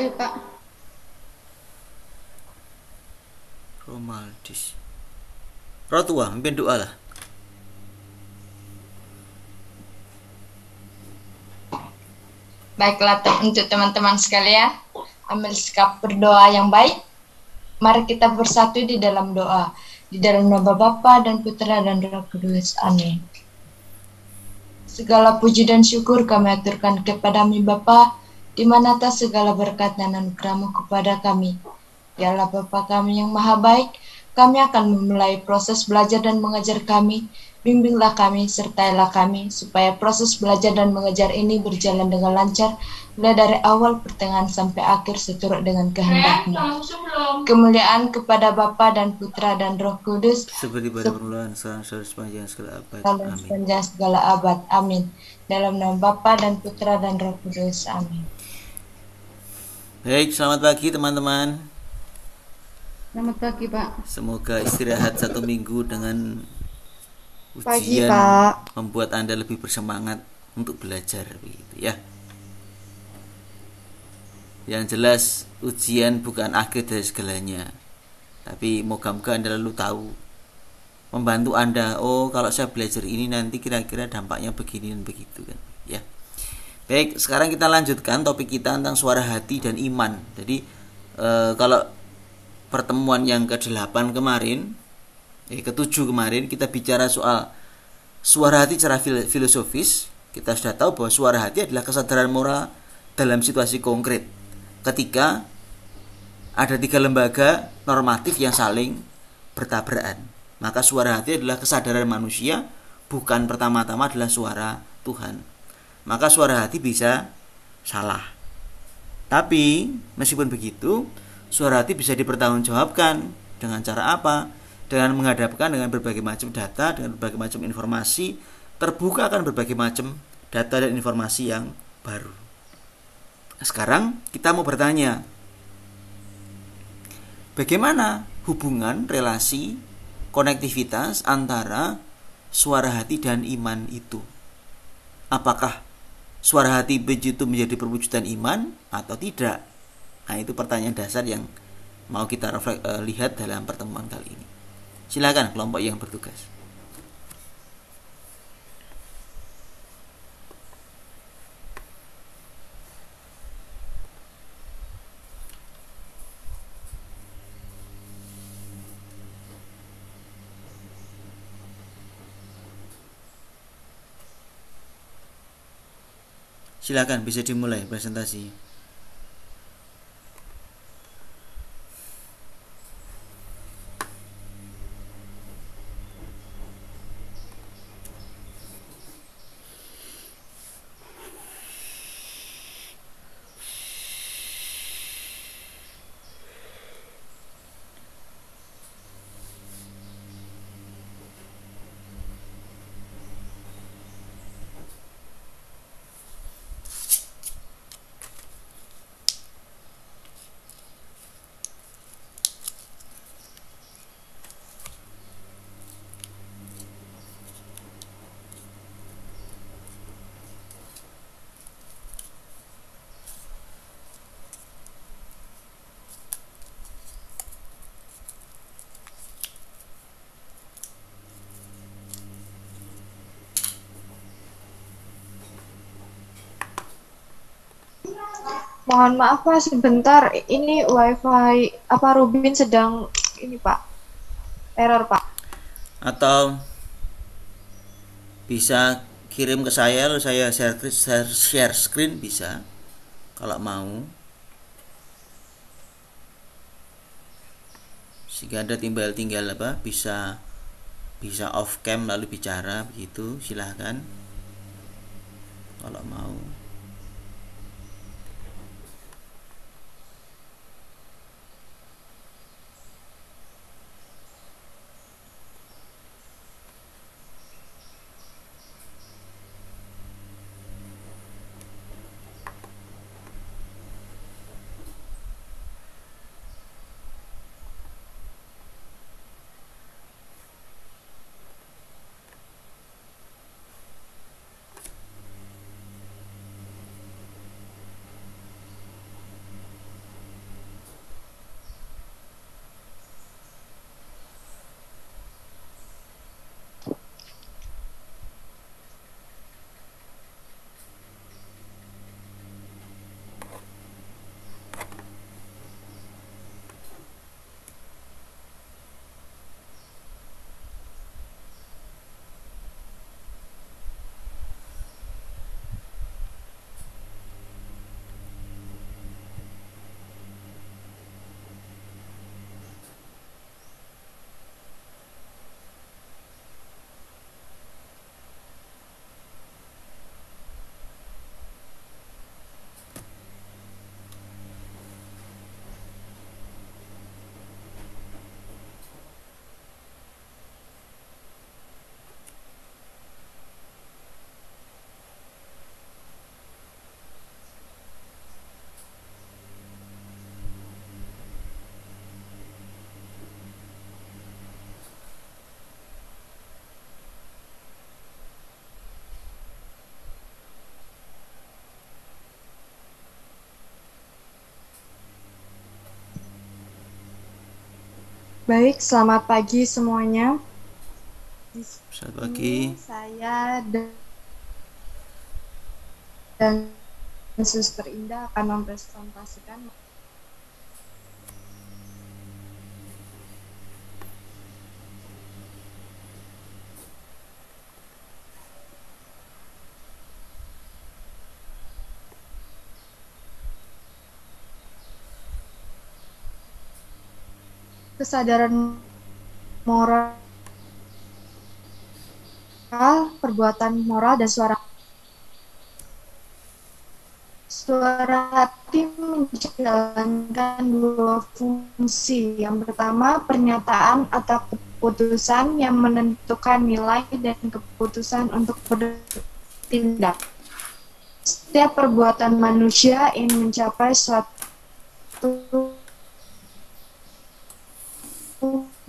ya Pak. Romaldis. Rotua, mimpin doa lah. Baiklah untuk teman-teman sekalian, ambil sikap berdoa yang baik. Mari kita bersatu di dalam doa. Di dalam nama Bapa dan Putra dan Roh Kudus. Amin. Segala puji dan syukur kami aturkan kepada-Mu Bapa, di mana atas segala berkat dan anugerah-Mu kepada kami. Ya Allah Bapa kami yang maha baik, kami akan memulai proses belajar dan mengajar kami. Bimbinglah kami, sertailah kami, supaya proses belajar dan mengajar ini berjalan dengan lancar, mulai dari awal, pertengahan, sampai akhir seturut dengan kehendak-Mu. Kemuliaan kepada Bapa dan Putra dan Roh Kudus, Seperti pada permulaan, sekarang, sepanjang segala abad. dan Amin. sepanjang segala abad. Amin. Dalam nama Bapa dan Putra dan Roh Kudus. Amin. Baik, selamat pagi teman-teman. Selamat pagi Pak. Semoga istirahat 1 minggu dengan Pagi, ujian Pak. membuat Anda lebih bersemangat untuk belajar begitu ya. Yang jelas ujian bukan akhir dari segalanya. Tapi moga-moga Anda lalu tahu, membantu Anda, oh kalau saya belajar ini nanti kira-kira dampaknya begini dan begitu kan ya. Baik, sekarang kita lanjutkan topik kita tentang suara hati dan iman. Jadi kalau pertemuan yang ke-8 kemarin, ke-7 kemarin kita bicara soal suara hati secara filosofis. Kita sudah tahu bahwa suara hati adalah kesadaran moral dalam situasi konkret. Ketika ada 3 lembaga normatif yang saling bertabrakan, maka suara hati adalah kesadaran manusia, bukan pertama-tama adalah suara Tuhan. Maka suara hati bisa salah. Tapi meskipun begitu, suara hati bisa dipertanggungjawabkan. Dengan cara apa? Dengan menghadapkan dengan berbagai macam data, dengan berbagai macam informasi, terbuka akan berbagai macam data dan informasi yang baru. Sekarang kita mau bertanya, bagaimana hubungan, relasi, konektivitas antara suara hati dan iman itu? Apakah suara hati begitu menjadi perwujudan iman atau tidak? Nah, itu pertanyaan dasar yang mau kita lihat dalam pertemuan kali ini. Silakan kelompok yang bertugas. Silakan, bisa dimulai presentasi. Mohon maaf Pak, sebentar. Ini WiFi apa Rubin sedang ini Pak, error Pak. Atau bisa kirim ke saya, lalu saya share screen bisa, kalau mau. Sehingga Anda tinggal apa, bisa off cam lalu bicara begitu, silahkan kalau mau. Baik, selamat pagi semuanya. Di Selamat sini pagi. saya dan Suster Indah akan mempresentasikan kesadaran moral, perbuatan moral, dan suara hati menjalankan dua fungsi. Yang pertama, pernyataan atau keputusan yang menentukan nilai dan keputusan untuk bertindak. Setiap perbuatan manusia ingin mencapai suatu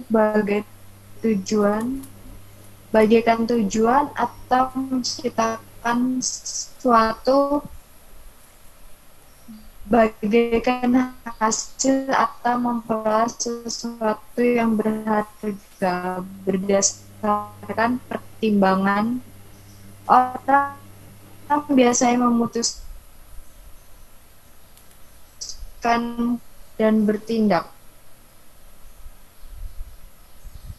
bagaikan tujuan atau menciptakan suatu bagaikan hasil atau memperoleh sesuatu yang berharga berdasarkan pertimbangan. Orang biasanya memutuskan dan bertindak.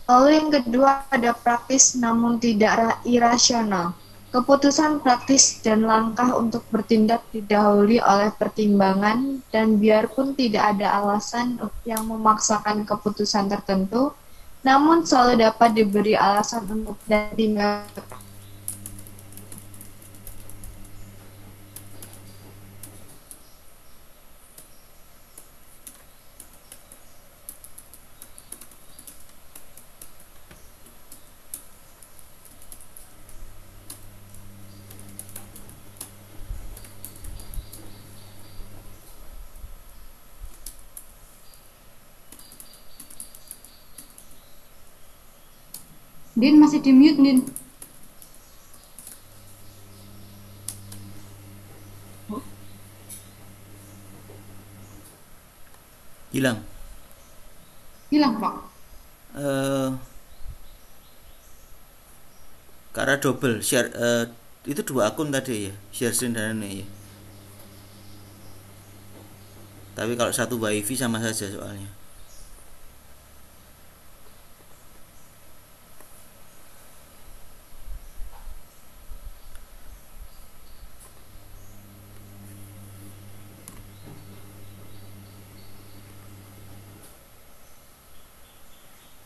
Lalu yang kedua ada praktis namun tidak irasional. Keputusan praktis dan langkah untuk bertindak didahului oleh pertimbangan dan biarpun tidak ada alasan yang memaksakan keputusan tertentu, namun selalu dapat diberi alasan untuk tindak. Din masih di mute, Din. Hilang. Hilang, Pak. Karena double share, itu dua akun tadi ya, share screen dan ini ya. Tapi kalau satu wifi sama saja soalnya.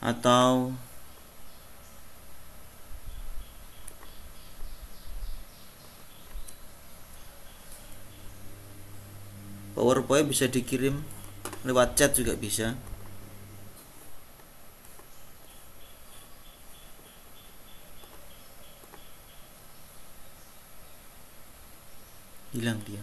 Atau PowerPoint bisa dikirim lewat chat juga bisa. Hilang dia.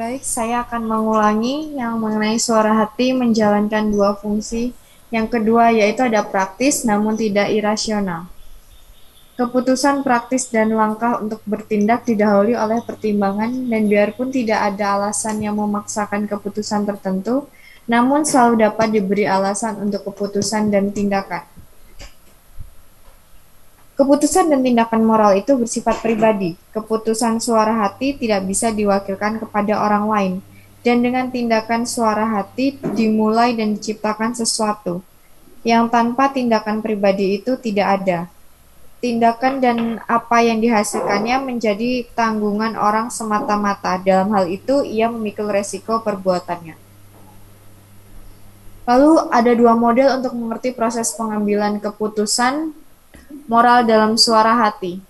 Baik, saya akan mengulangi yang mengenai suara hati menjalankan dua fungsi. Yang kedua yaitu ada praktis namun tidak irasional. Keputusan praktis dan langkah untuk bertindak didahului oleh pertimbangan dan biarpun tidak ada alasan yang memaksakan keputusan tertentu, namun selalu dapat diberi alasan untuk keputusan dan tindakan. Keputusan dan tindakan moral itu bersifat pribadi. Keputusan suara hati tidak bisa diwakilkan kepada orang lain. Dan dengan tindakan suara hati dimulai dan diciptakan sesuatu. Yang tanpa tindakan pribadi itu tidak ada. Tindakan dan apa yang dihasilkannya menjadi tanggungan orang semata-mata. Dalam hal itu, ia memikul resiko perbuatannya. Lalu ada dua model untuk mengerti proses pengambilan keputusan moral dalam suara hati.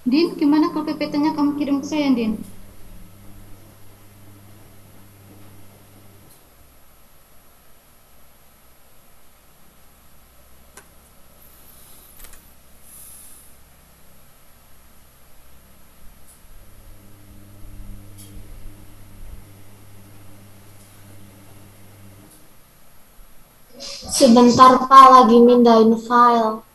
Din, gimana kalau PPT-nya kamu kirim ke saya, Din? Sebentar Pak, lagi mindahin file.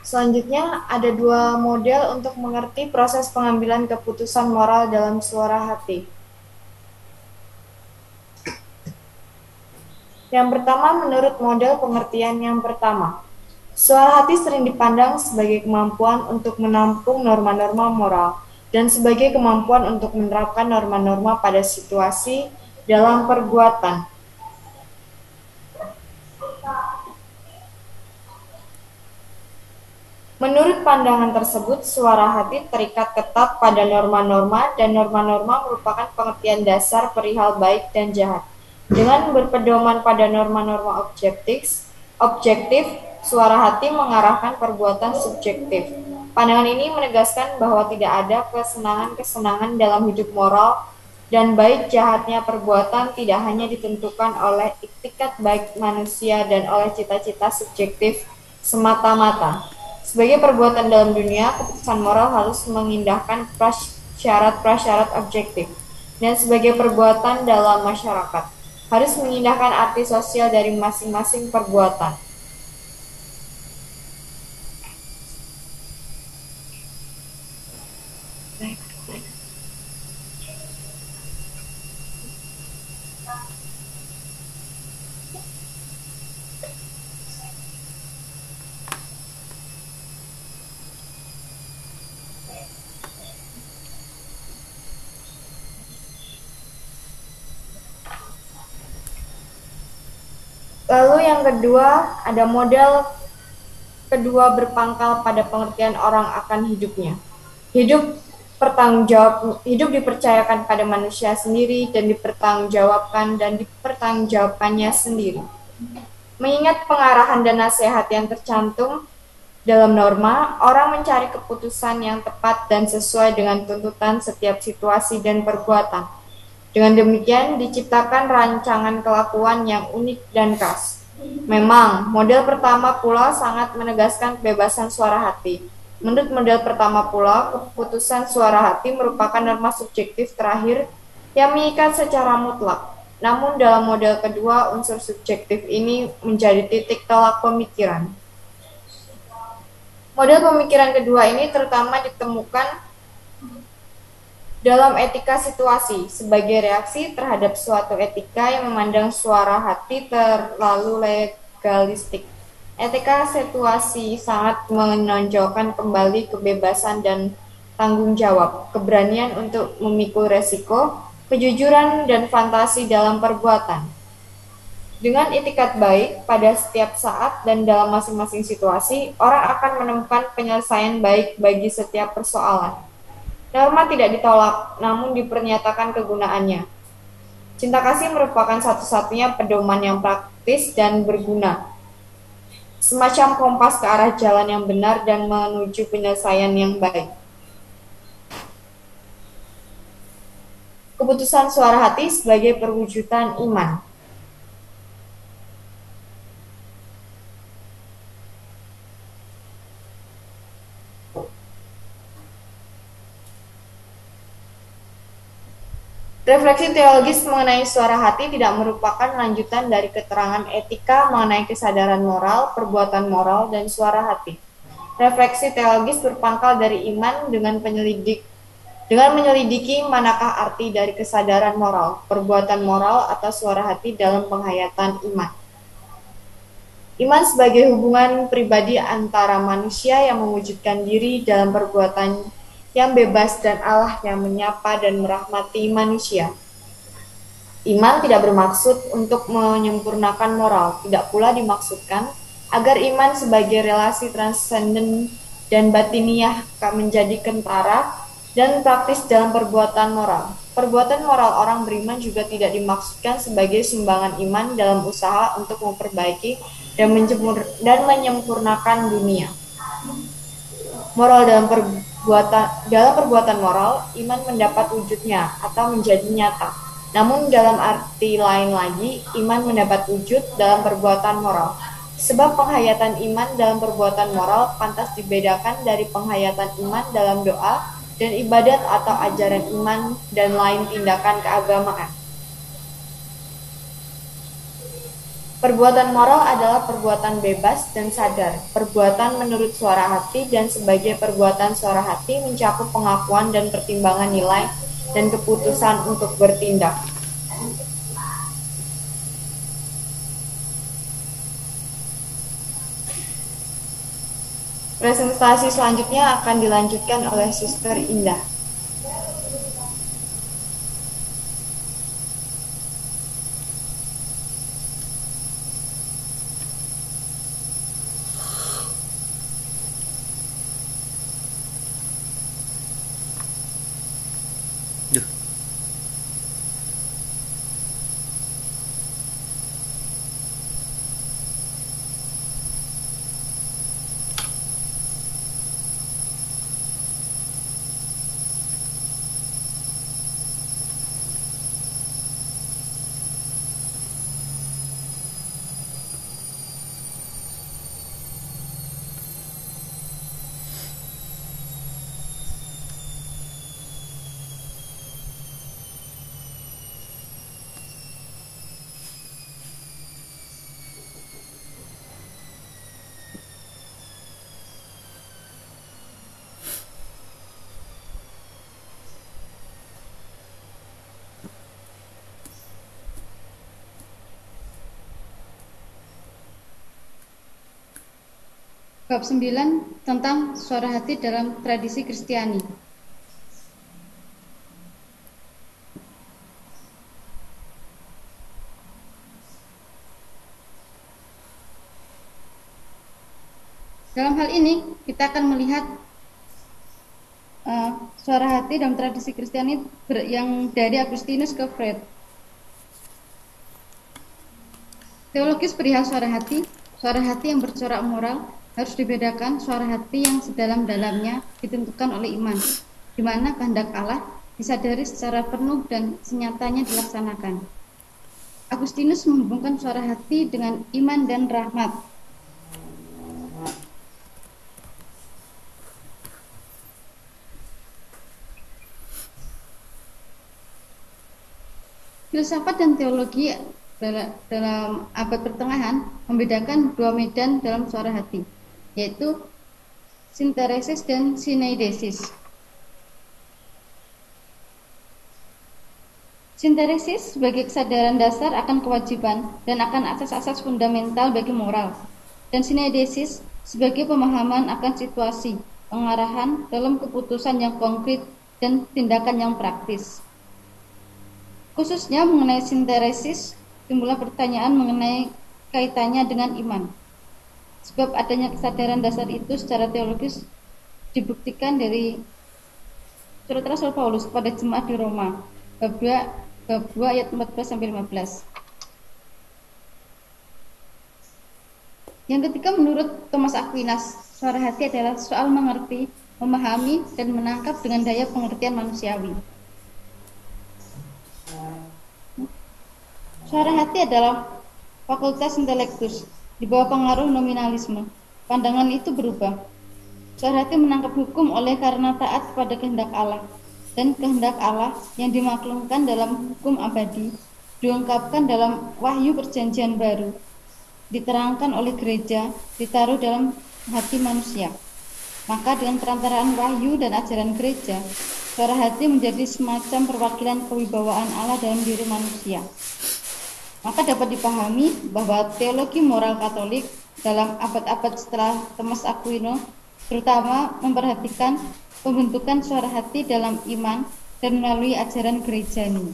Selanjutnya, ada dua model untuk mengerti proses pengambilan keputusan moral dalam suara hati. Yang pertama, menurut model pengertian yang pertama, suara hati sering dipandang sebagai kemampuan untuk menampung norma-norma moral dan sebagai kemampuan untuk menerapkan norma-norma pada situasi dalam perbuatan. Menurut pandangan tersebut, suara hati terikat ketat pada norma-norma dan norma-norma merupakan pengertian dasar perihal baik dan jahat. Dengan berpedoman pada norma-norma objektif, suara hati mengarahkan perbuatan subjektif. Pandangan ini menegaskan bahwa tidak ada kesenangan-kesenangan dalam hidup moral dan baik jahatnya perbuatan tidak hanya ditentukan oleh iktikat baik manusia dan oleh cita-cita subjektif semata-mata. Sebagai perbuatan dalam dunia, keputusan moral harus mengindahkan prasyarat-prasyarat objektif, dan sebagai perbuatan dalam masyarakat, harus mengindahkan arti sosial dari masing-masing perbuatan. Lalu yang kedua, ada model kedua berpangkal pada pengertian orang akan hidupnya. Hidup dipercayakan pada manusia sendiri dan dipertanggungjawabkannya sendiri. Mengingat pengarahan dan nasihat yang tercantum dalam norma, orang mencari keputusan yang tepat dan sesuai dengan tuntutan setiap situasi dan perbuatan. Dengan demikian, diciptakan rancangan kelakuan yang unik dan khas. Memang, model pertama pula sangat menegaskan kebebasan suara hati. Menurut model pertama pula, keputusan suara hati merupakan norma subjektif terakhir yang mengikat secara mutlak. Namun dalam model kedua, unsur subjektif ini menjadi titik tolak pemikiran. Model pemikiran kedua ini terutama ditemukan dalam etika situasi, sebagai reaksi terhadap suatu etika yang memandang suara hati terlalu legalistik. Etika situasi sangat menonjolkan kembali kebebasan dan tanggung jawab, keberanian untuk memikul resiko, kejujuran dan fantasi dalam perbuatan. Dengan itikat baik pada setiap saat dan dalam masing-masing situasi, orang akan menemukan penyelesaian baik bagi setiap persoalan. Norma tidak ditolak, namun dipernyatakan kegunaannya. Cinta kasih merupakan satu-satunya pedoman yang praktis dan berguna. Semacam kompas ke arah jalan yang benar dan menuju penyelesaian yang baik. Keputusan suara hati sebagai perwujudan iman. Refleksi teologis mengenai suara hati tidak merupakan lanjutan dari keterangan etika mengenai kesadaran moral, perbuatan moral, dan suara hati. Refleksi teologis berpangkal dari iman dengan menyelidiki manakah arti dari kesadaran moral, perbuatan moral, atau suara hati dalam penghayatan iman. Iman sebagai hubungan pribadi antara manusia yang mewujudkan diri dalam perbuatan yang bebas dan Allah yang menyapa dan merahmati manusia. Iman tidak bermaksud untuk menyempurnakan moral, tidak pula dimaksudkan agar iman sebagai relasi transenden dan batiniah menjadi kentara dan praktis dalam perbuatan moral. Perbuatan moral orang beriman juga tidak dimaksudkan sebagai sumbangan iman dalam usaha untuk memperbaiki dan menyempurnakan dunia. Moral dalam perbuatan moral, iman mendapat wujudnya atau menjadi nyata. Namun dalam arti lain lagi, iman mendapat wujud dalam perbuatan moral. Sebab penghayatan iman dalam perbuatan moral pantas dibedakan dari penghayatan iman dalam doa dan ibadat atau ajaran iman dan lain tindakan keagamaan. Perbuatan moral adalah perbuatan bebas dan sadar, perbuatan menurut suara hati, dan sebagai perbuatan suara hati mencakup pengakuan dan pertimbangan nilai dan keputusan untuk bertindak. Presentasi selanjutnya akan dilanjutkan oleh Suster Indah. Duh. Bab 9 tentang suara hati dalam tradisi Kristiani. Dalam hal ini kita akan melihat suara hati dalam tradisi Kristiani yang dari Agustinus ke Freud. Teologis perihal suara hati yang bercorak moral harus dibedakan suara hati yang sedalam-dalamnya ditentukan oleh iman, di mana kehendak Allah disadari secara penuh dan senyatanya dilaksanakan. Agustinus menghubungkan suara hati dengan iman dan rahmat. Filsafat dan teologi dalam abad pertengahan membedakan dua medan dalam suara hati, yaitu sinteresis dan sineidesis. Sinteresis sebagai kesadaran dasar akan kewajiban dan akan asas-asas fundamental bagi moral, dan sineidesis sebagai pemahaman akan situasi, pengarahan dalam keputusan yang konkret dan tindakan yang praktis. Khususnya mengenai sinteresis, timbullah pertanyaan mengenai kaitannya dengan iman. Sebab adanya kesadaran dasar itu secara teologis dibuktikan dari surat Rasul Paulus kepada jemaat di Roma, bab 2 ayat 14-15. Yang ketiga, menurut Thomas Aquinas, suara hati adalah soal mengerti, memahami, dan menangkap dengan daya pengertian manusiawi. Suara hati adalah fakultas intelektus di bawah pengaruh nominalisme. Pandangan itu berubah. Suara hati menangkap hukum oleh karena taat kepada kehendak Allah, dan kehendak Allah yang dimaklumkan dalam hukum abadi diungkapkan dalam wahyu perjanjian baru, diterangkan oleh gereja, ditaruh dalam hati manusia. Maka dengan perantaraan wahyu dan ajaran gereja, suara hati menjadi semacam perwakilan kewibawaan Allah dalam diri manusia. Maka dapat dipahami bahwa teologi moral Katolik dalam abad-abad setelah Thomas Aquino terutama memperhatikan pembentukan suara hati dalam iman dan melalui ajaran gereja ini.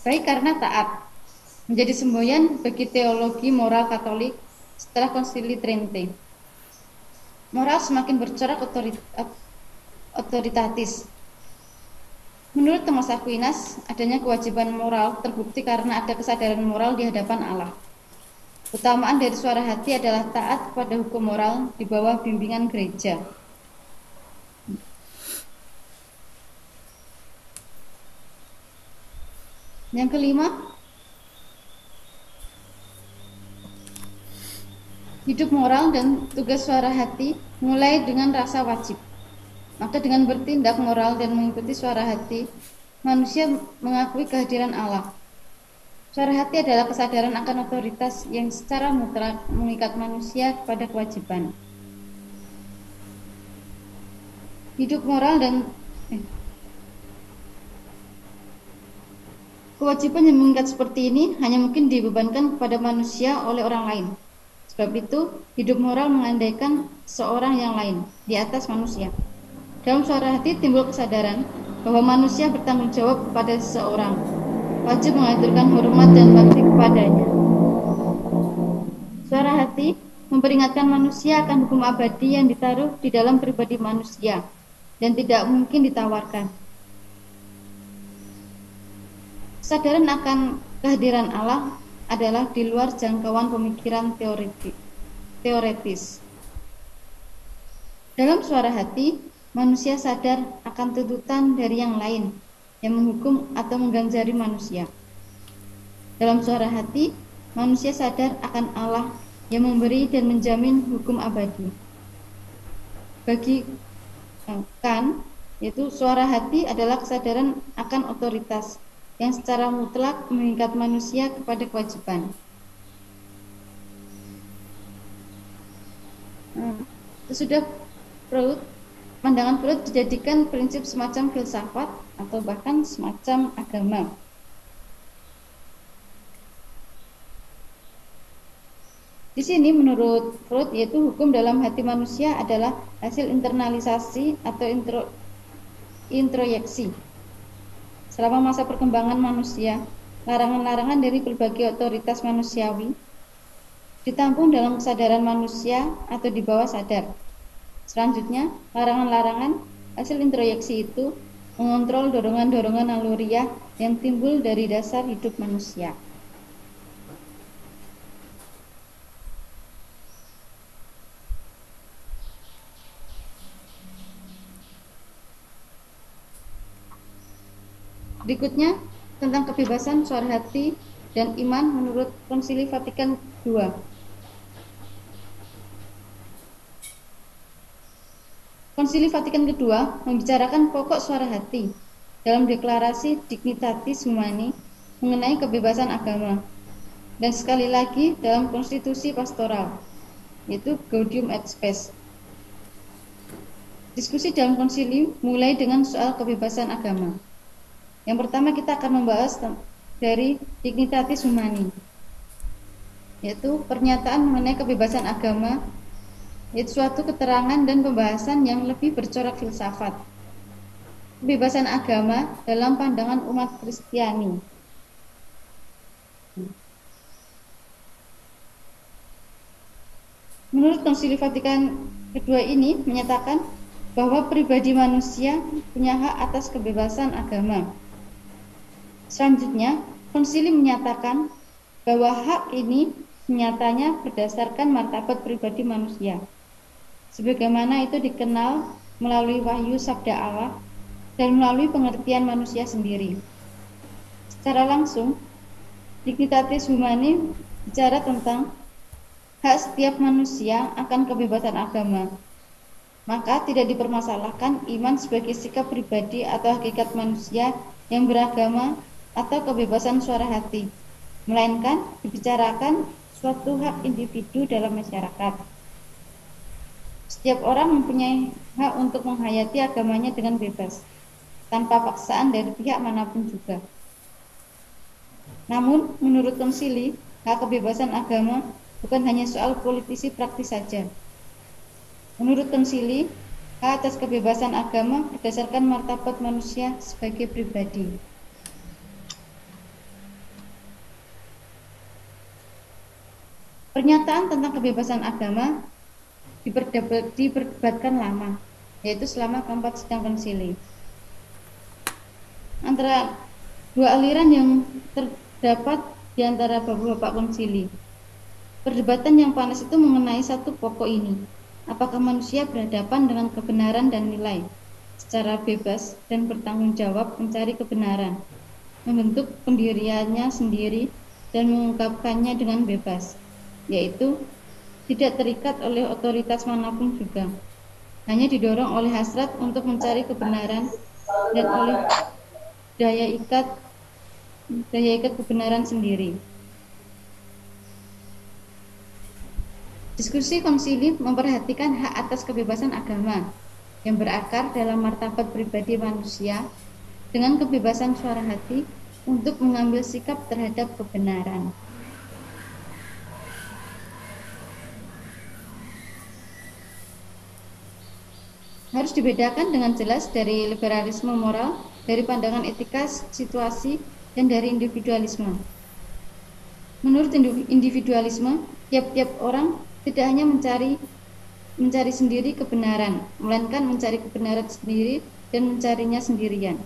Baik karena taat menjadi semboyan bagi teologi moral Katolik setelah Konsili Trente. Moral semakin bercorak otoritatis. Menurut Thomas Aquinas, adanya kewajiban moral terbukti karena ada kesadaran moral di hadapan Allah. Utamaan dari suara hati adalah taat kepada hukum moral di bawah bimbingan gereja. Yang kelima, hidup moral dan tugas suara hati mulai dengan rasa wajib. Maka dengan bertindak moral dan mengikuti suara hati, manusia mengakui kehadiran Allah. Suara hati adalah kesadaran akan otoritas yang secara mutlak mengikat manusia kepada kewajiban. Hidup moral dan kewajiban yang mengikat seperti ini hanya mungkin dibebankan kepada manusia oleh orang lain. Sebab itu, hidup moral mengandaikan seorang yang lain di atas manusia. Dalam suara hati timbul kesadaran bahwa manusia bertanggung jawab kepada seseorang, wajib mengaturkan hormat dan bakti kepadanya. Suara hati memperingatkan manusia akan hukum abadi yang ditaruh di dalam pribadi manusia dan tidak mungkin ditawarkan. Kesadaran akan kehadiran Allah adalah di luar jangkauan pemikiran teoretis. Dalam suara hati, manusia sadar akan tuntutan dari yang lain yang menghukum atau mengganjari manusia. Dalam suara hati, manusia sadar akan Allah yang memberi dan menjamin hukum abadi. Bagi Kant, yaitu suara hati adalah kesadaran akan otoritas yang secara mutlak mengikat manusia kepada kewajiban. Sesudah Freud, pandangan Freud dijadikan prinsip semacam filsafat atau bahkan semacam agama. Di sini menurut Freud, yaitu hukum dalam hati manusia adalah hasil internalisasi atau introyeksi. Selama masa perkembangan manusia, larangan-larangan dari berbagai otoritas manusiawi ditampung dalam kesadaran manusia atau di bawah sadar. Selanjutnya, larangan-larangan hasil introyeksi itu mengontrol dorongan-dorongan naluriah yang timbul dari dasar hidup manusia. Berikutnya, tentang kebebasan suara hati dan iman menurut Konsili Vatikan II. Konsili Vatikan II membicarakan pokok suara hati dalam deklarasi Dignitatis Humani mengenai kebebasan agama, dan sekali lagi dalam konstitusi pastoral, yaitu Gaudium et Spes. Diskusi dalam konsili mulai dengan soal kebebasan agama. Yang pertama kita akan membahas dari Dignitatis Humani, yaitu pernyataan mengenai kebebasan agama, yaitu suatu keterangan dan pembahasan yang lebih bercorak filsafat. Kebebasan agama dalam pandangan umat Kristiani. Menurut Konsili Vatikan II ini menyatakan bahwa pribadi manusia punya hak atas kebebasan agama. Selanjutnya, konsili menyatakan bahwa hak ini nyatanya berdasarkan martabat pribadi manusia, sebagaimana itu dikenal melalui wahyu sabda Allah dan melalui pengertian manusia sendiri. Secara langsung, Dignitatis Humani bicara tentang hak setiap manusia akan kebebasan agama. Maka tidak dipermasalahkan iman sebagai sikap pribadi atau hakikat manusia yang beragama atau kebebasan suara hati, melainkan dibicarakan suatu hak individu dalam masyarakat. Setiap orang mempunyai hak untuk menghayati agamanya dengan bebas, tanpa paksaan dari pihak manapun juga. Namun, menurut konsili, hak kebebasan agama bukan hanya soal politisi praktis saja. Menurut konsili, hak atas kebebasan agama berdasarkan martabat manusia sebagai pribadi. Pernyataan tentang kebebasan agama diperdebatkan lama, yaitu selama keempat sidang konsili. Antara dua aliran yang terdapat di antara bapak-bapak konsili. Perdebatan yang panas itu mengenai satu pokok ini. Apakah manusia berhadapan dengan kebenaran dan nilai secara bebas dan bertanggung jawab mencari kebenaran, membentuk pendiriannya sendiri dan mengungkapkannya dengan bebas, yaitu tidak terikat oleh otoritas manapun juga, hanya didorong oleh hasrat untuk mencari kebenaran dan oleh daya ikat kebenaran sendiri. Diskusi konsili memperhatikan hak atas kebebasan agama yang berakar dalam martabat pribadi manusia dengan kebebasan suara hati untuk mengambil sikap terhadap kebenaran. Harus dibedakan dengan jelas dari liberalisme moral, dari pandangan etika situasi, dan dari individualisme. Menurut individualisme, tiap-tiap orang tidak hanya mencari sendiri kebenaran, melainkan mencari kebenaran sendiri dan mencarinya sendirian.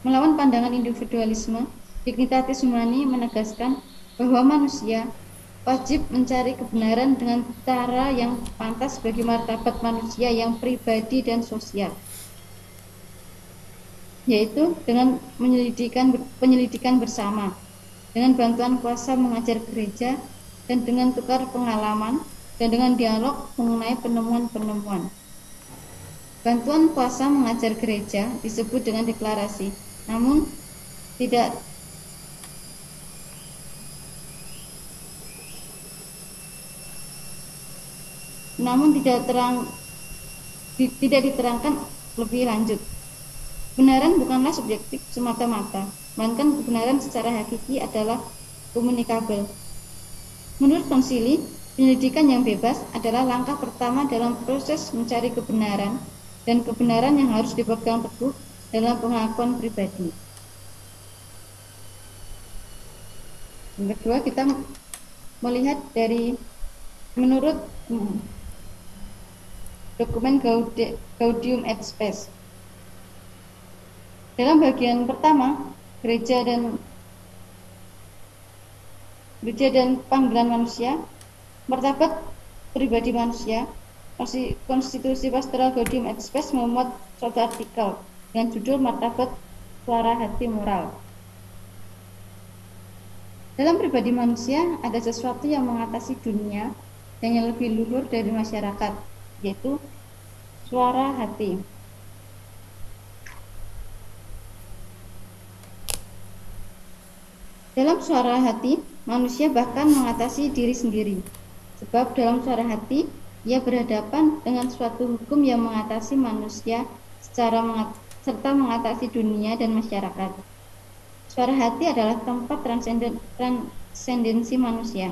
Melawan pandangan individualisme, Dignitatis Humani menegaskan bahwa manusia wajib mencari kebenaran dengan cara yang pantas bagi martabat manusia yang pribadi dan sosial, yaitu dengan penyelidikan bersama, dengan bantuan kuasa mengajar gereja, dan dengan tukar pengalaman, dan dengan dialog mengenai penemuan-penemuan. Bantuan kuasa mengajar gereja disebut dengan deklarasi, namun tidak diterangkan lebih lanjut. Kebenaran bukanlah subjektif semata-mata, melainkan kebenaran secara hakiki adalah komunikabel. Menurut konsili, penyelidikan yang bebas adalah langkah pertama dalam proses mencari kebenaran, dan kebenaran yang harus dipegang teguh dalam pengakuan pribadi. Yang kedua, kita melihat dari menurut dokumen Gaudium et Spes. Dalam bagian pertama, gereja dan panggilan manusia, martabat pribadi manusia, konstitusi pastoral Gaudium et Spes memuat suatu artikel dengan judul martabat suara hati moral. Dalam pribadi manusia ada sesuatu yang mengatasi dunia dan yang lebih luhur dari masyarakat, yaitu suara hati. Dalam suara hati, manusia bahkan mengatasi diri sendiri, sebab dalam suara hati ia berhadapan dengan suatu hukum yang mengatasi manusia serta mengatasi dunia dan masyarakat. Suara hati adalah tempat transendensi manusia.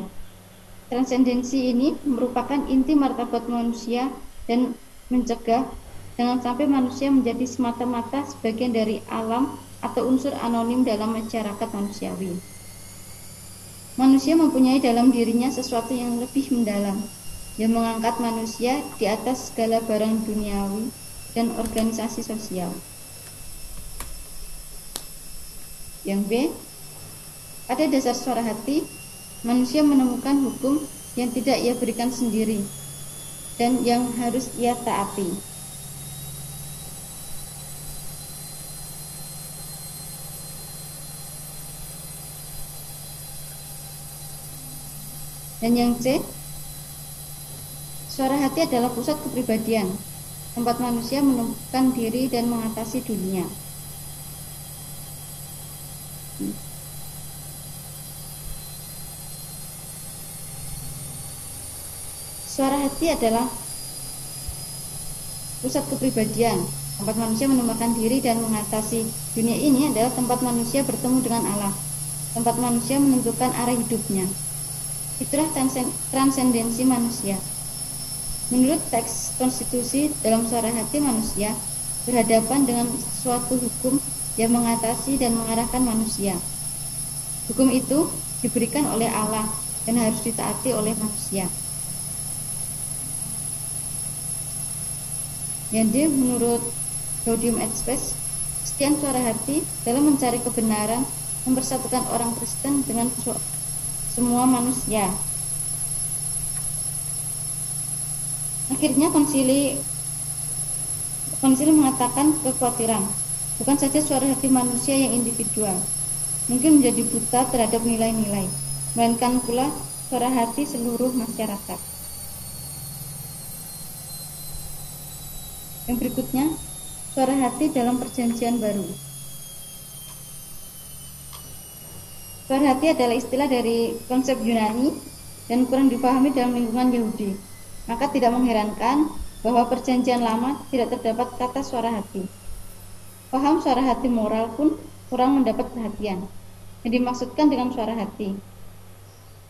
Transendensi ini merupakan inti martabat manusia dan mencegah jangan sampai manusia menjadi semata-mata sebagian dari alam atau unsur anonim dalam masyarakat manusiawi. Manusia mempunyai dalam dirinya sesuatu yang lebih mendalam, yang mengangkat manusia di atas segala barang duniawi dan organisasi sosial. Yang B, pada dasar suara hati, manusia menemukan hukum yang tidak ia berikan sendiri dan yang harus ia taati. Dan yang C, suara hati adalah pusat kepribadian, tempat manusia menemukan diri dan mengatasi dunia. Suara hati adalah pusat kepribadian, tempat manusia menemukan diri dan mengatasi dunia. Ini adalah tempat manusia bertemu dengan Allah, tempat manusia menentukan arah hidupnya. Itulah transendensi manusia. Menurut teks konstitusi, dalam suara hati manusia berhadapan dengan suatu hukum yang mengatasi dan mengarahkan manusia. Hukum itu diberikan oleh Allah dan harus ditaati oleh manusia. Yang D, menurut Gaudium et Spes, sekian suara hati dalam mencari kebenaran mempersatukan orang Kristen dengan semua manusia. Akhirnya konsili mengatakan kekhawatiran, bukan saja suara hati manusia yang individual mungkin menjadi buta terhadap nilai-nilai, melainkan pula suara hati seluruh masyarakat. Yang berikutnya, suara hati dalam perjanjian baru. Suara hati adalah istilah dari konsep Yunani dan kurang dipahami dalam lingkungan Yahudi. Maka tidak mengherankan bahwa Perjanjian Lama tidak terdapat kata suara hati. Paham suara hati moral pun kurang mendapat perhatian. Yang dimaksudkan dengan suara hati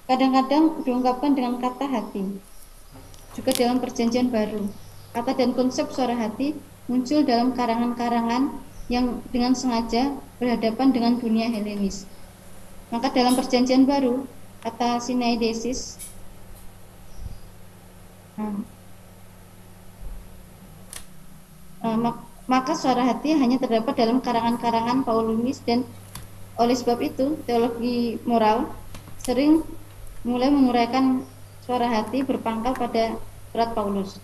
kadang-kadang diungkapkan dengan kata hati. Juga dalam Perjanjian Baru, kata dan konsep suara hati muncul dalam karangan-karangan yang dengan sengaja berhadapan dengan dunia Helenis. Maka dalam Perjanjian Baru, kata syneidesis maka suara hati hanya terdapat dalam karangan-karangan Paulinis, dan oleh sebab itu teologi moral sering mulai menguraikan suara hati berpangkal pada surat Paulus.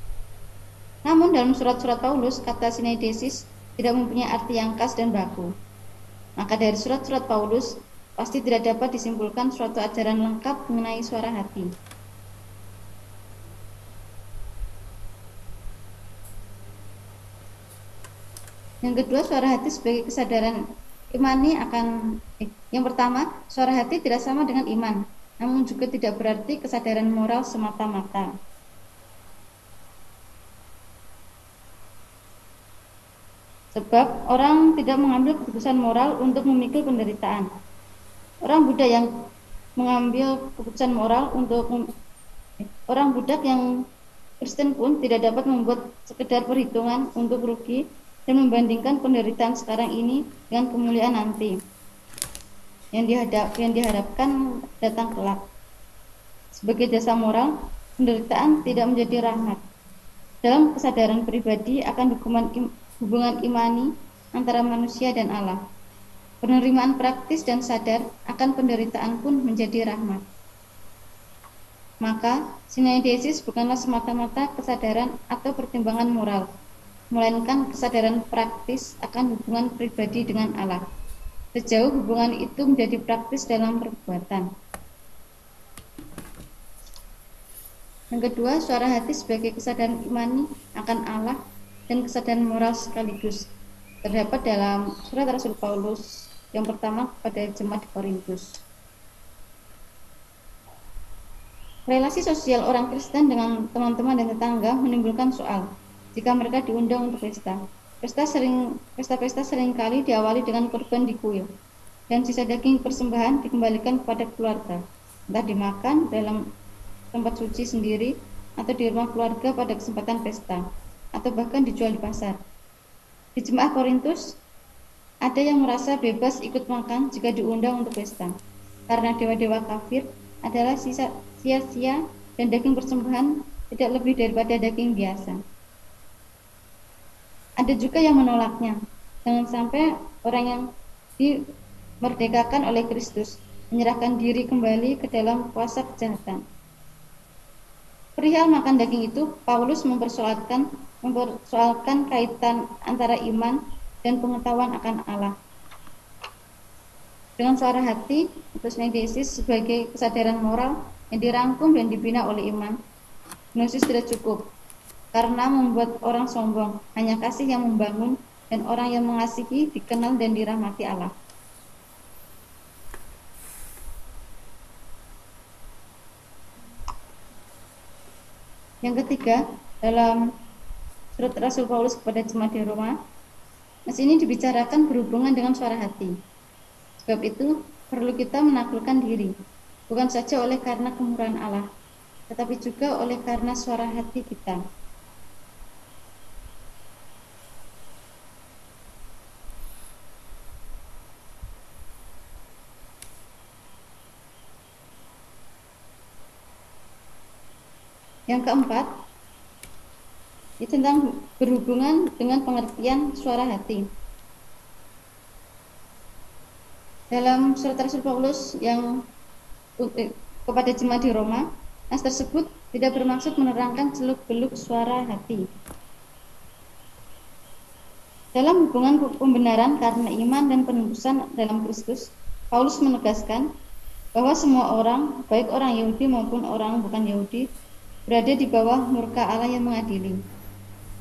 Namun dalam surat-surat Paulus, kata syneidesis tidak mempunyai arti yang khas dan baku. Maka dari surat-surat Paulus pasti tidak dapat disimpulkan suatu ajaran lengkap mengenai suara hati. Yang kedua, suara hati sebagai kesadaran imani akan yang pertama, suara hati tidak sama dengan iman, namun juga tidak berarti kesadaran moral semata-mata. Sebab orang tidak mengambil keputusan moral untuk memikul penderitaan. Orang Buddha yang mengambil keputusan moral untuk orang Buddha yang Kristen pun tidak dapat membuat sekedar perhitungan untuk rugi dan membandingkan penderitaan sekarang ini dengan kemuliaan nanti yang diharapkan datang kelak. Sebagai jasa moral, penderitaan tidak menjadi rahmat. Dalam kesadaran pribadi akan hubungan imani antara manusia dan Allah, penerimaan praktis dan sadar akan penderitaan pun menjadi rahmat. Maka, syneidesis bukanlah semata-mata kesadaran atau pertimbangan moral, melainkan kesadaran praktis akan hubungan pribadi dengan Allah, sejauh hubungan itu menjadi praktis dalam perbuatan. Yang kedua, suara hati sebagai kesadaran imani akan Allah dan kesadaran moral sekaligus terdapat dalam surat Rasul Paulus yang pertama kepada jemaat di Korintus. Relasi sosial orang Kristen dengan teman-teman dan tetangga menimbulkan soal jika mereka diundang untuk pesta. Pesta-pesta seringkali diawali dengan korban di kuil, dan sisa daging persembahan dikembalikan kepada keluarga, entah dimakan dalam tempat suci sendiri atau di rumah keluarga pada kesempatan pesta, atau bahkan dijual di pasar. Di jemaah Korintus, ada yang merasa bebas ikut makan jika diundang untuk pesta, karena dewa-dewa kafir adalah sia-sia dan daging persembahan tidak lebih daripada daging biasa. Ada juga yang menolaknya. Jangan sampai orang yang dimerdekakan oleh Kristus menyerahkan diri kembali ke dalam kuasa kejahatan. Perihal makan daging itu, Paulus mempersoalkan kaitan antara iman dan pengetahuan akan Allah. Dengan suara hati, atau syneidesis sebagai kesadaran moral yang dirangkum dan dibina oleh iman, gnosis tidak cukup karena membuat orang sombong. Hanya kasih yang membangun, dan orang yang mengasihi dikenal dan dirahmati Allah. Yang ketiga, dalam surat Rasul Paulus kepada jemaat di Roma, ini dibicarakan berhubungan dengan suara hati. Sebab itu perlu kita menaklukkan diri, bukan saja oleh karena kemurahan Allah, tetapi juga oleh karena suara hati kita. Yang keempat, itu tentang berhubungan dengan pengertian suara hati. Dalam surat Rasul Paulus yang kepada jemaat di Roma, nas tersebut tidak bermaksud menerangkan seluk-beluk suara hati. Dalam hubungan pembenaran karena iman dan penebusan dalam Kristus, Paulus menegaskan bahwa semua orang, baik orang Yahudi maupun orang bukan Yahudi, berada di bawah murka Allah yang mengadili.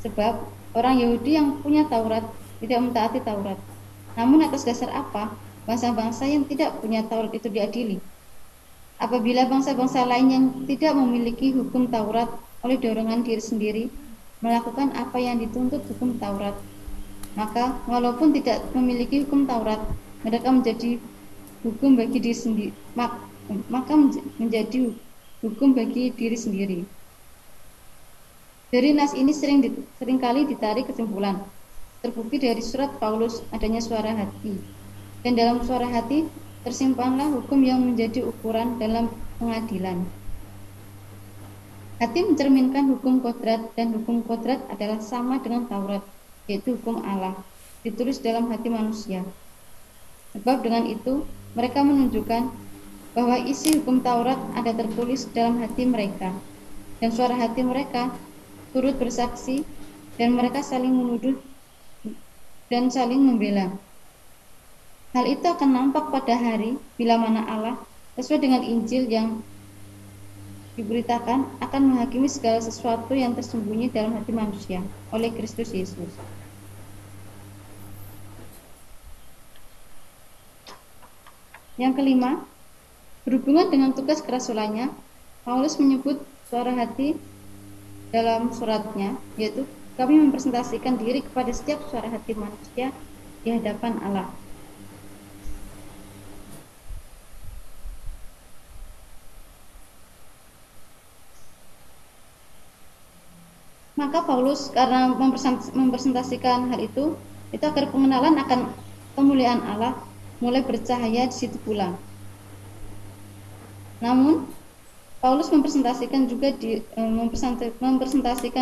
Sebab orang Yahudi yang punya Taurat tidak mentaati Taurat. Namun atas dasar apa bangsa-bangsa yang tidak punya Taurat itu diadili? Apabila bangsa-bangsa lain yang tidak memiliki hukum Taurat oleh dorongan diri sendiri melakukan apa yang dituntut hukum Taurat, maka walaupun tidak memiliki hukum Taurat, mereka menjadi hukum bagi diri sendiri, maka menjadi hukum bagi diri sendiri. Dari nas ini seringkali ditarik kesimpulan, terbukti dari surat Paulus adanya suara hati, dan dalam suara hati tersimpanlah hukum yang menjadi ukuran dalam pengadilan. Hati mencerminkan hukum kodrat, dan hukum kodrat adalah sama dengan Taurat, yaitu hukum Allah, ditulis dalam hati manusia. Sebab dengan itu, mereka menunjukkan bahwa isi hukum Taurat ada tertulis dalam hati mereka, dan suara hati mereka turut bersaksi, dan mereka saling menuduh dan saling membela. Hal itu akan nampak pada hari bila mana Allah, sesuai dengan Injil yang diberitakan, akan menghakimi segala sesuatu yang tersembunyi dalam hati manusia oleh Kristus Yesus. Yang kelima, berhubungan dengan tugas kerasulannya, Paulus menyebut suara hati dalam suratnya, yaitu kami mempresentasikan diri kepada setiap suara hati manusia di hadapan Allah. Maka Paulus karena mempresentasikan hal itu agar pengenalan akan kemuliaan Allah mulai bercahaya di situ pula. Namun Paulus mempresentasikan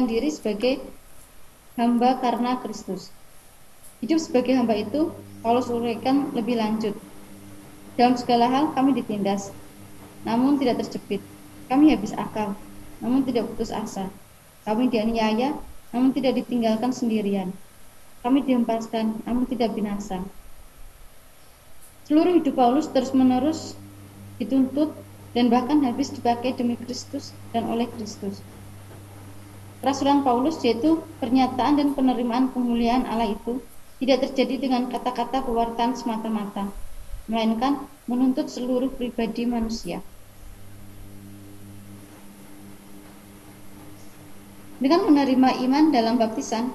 diri sebagai hamba karena Kristus. Hidup sebagai hamba itu Paulus uraikan lebih lanjut. Dalam segala hal kami ditindas, namun tidak terjepit. Kami habis akal, namun tidak putus asa. Kami dianiaya, namun tidak ditinggalkan sendirian. Kami dihempaskan, namun tidak binasa. Seluruh hidup Paulus terus-menerus dituntut dan bahkan habis dipakai demi Kristus dan oleh Kristus. Kerasulan Paulus, yaitu pernyataan dan penerimaan kemuliaan Allah itu, tidak terjadi dengan kata-kata pewartaan semata-mata, melainkan menuntut seluruh pribadi manusia. Dengan menerima iman dalam baptisan,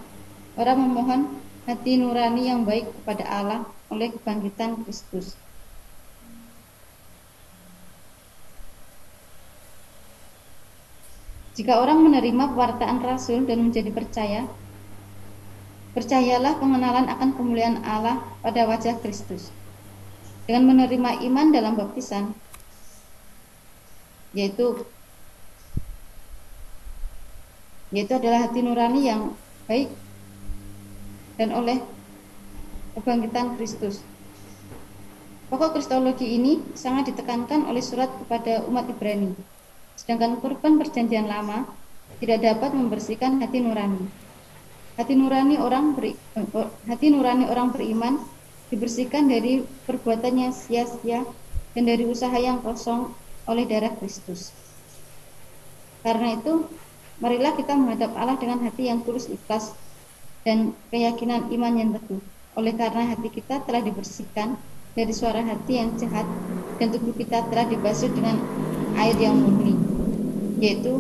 orang memohon hati nurani yang baik kepada Allah oleh kebangkitan Kristus. Jika orang menerima pewartaan rasul dan menjadi percaya, percayalah pengenalan akan kemuliaan Allah pada wajah Kristus. Dengan menerima iman dalam baptisan, yaitu adalah hati nurani yang baik dan oleh kebangkitan Kristus. Pokok kristologi ini sangat ditekankan oleh surat kepada umat Ibrani. Sedangkan kurban perjanjian lama tidak dapat membersihkan hati nurani. Hati nurani orang beriman dibersihkan dari perbuatannya sia-sia dan dari usaha yang kosong oleh darah Kristus. Karena itu, marilah kita menghadap Allah dengan hati yang tulus ikhlas dan keyakinan iman yang teguh. Oleh karena hati kita telah dibersihkan dari suara hati yang jahat dan tubuh kita telah dibasuh dengan air yang murni, yaitu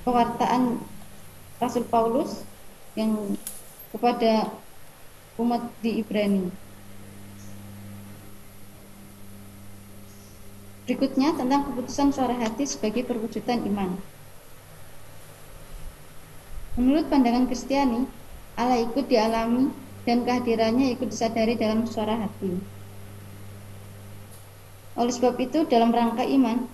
pewartaan Rasul Paulus yang kepada umat di Ibrani. Berikutnya tentang keputusan suara hati sebagai perwujudan iman. Menurut pandangan Kristiani, Allah ikut dialami dan kehadirannya ikut disadari dalam suara hati. Oleh sebab itu, dalam rangka iman,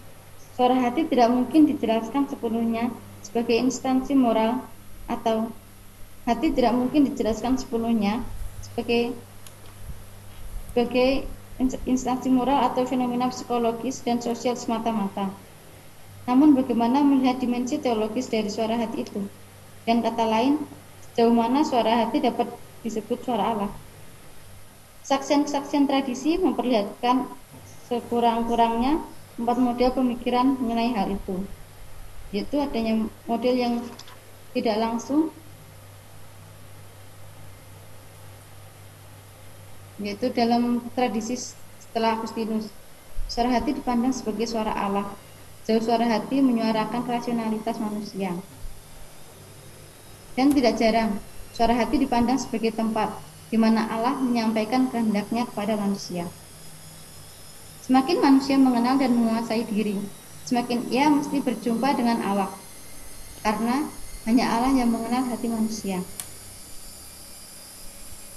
suara hati tidak mungkin dijelaskan sepenuhnya sebagai instansi moral, atau hati tidak mungkin dijelaskan sepenuhnya sebagai instansi moral atau fenomena psikologis dan sosial semata-mata. Namun bagaimana melihat dimensi teologis dari suara hati itu? Dan kata lain, sejauh mana suara hati dapat disebut suara Allah? Kesaksian-kesaksian tradisi memperlihatkan sekurang-kurangnya 4 model pemikiran mengenai hal itu, yaitu adanya model yang tidak langsung, yaitu dalam tradisi setelah Agustinus, suara hati dipandang sebagai suara Allah. Jauh suara hati menyuarakan rasionalitas manusia. Dan tidak jarang, suara hati dipandang sebagai tempat di mana Allah menyampaikan kehendaknya kepada manusia. Semakin manusia mengenal dan menguasai diri, semakin ia mesti berjumpa dengan Allah, karena hanya Allah yang mengenal hati manusia.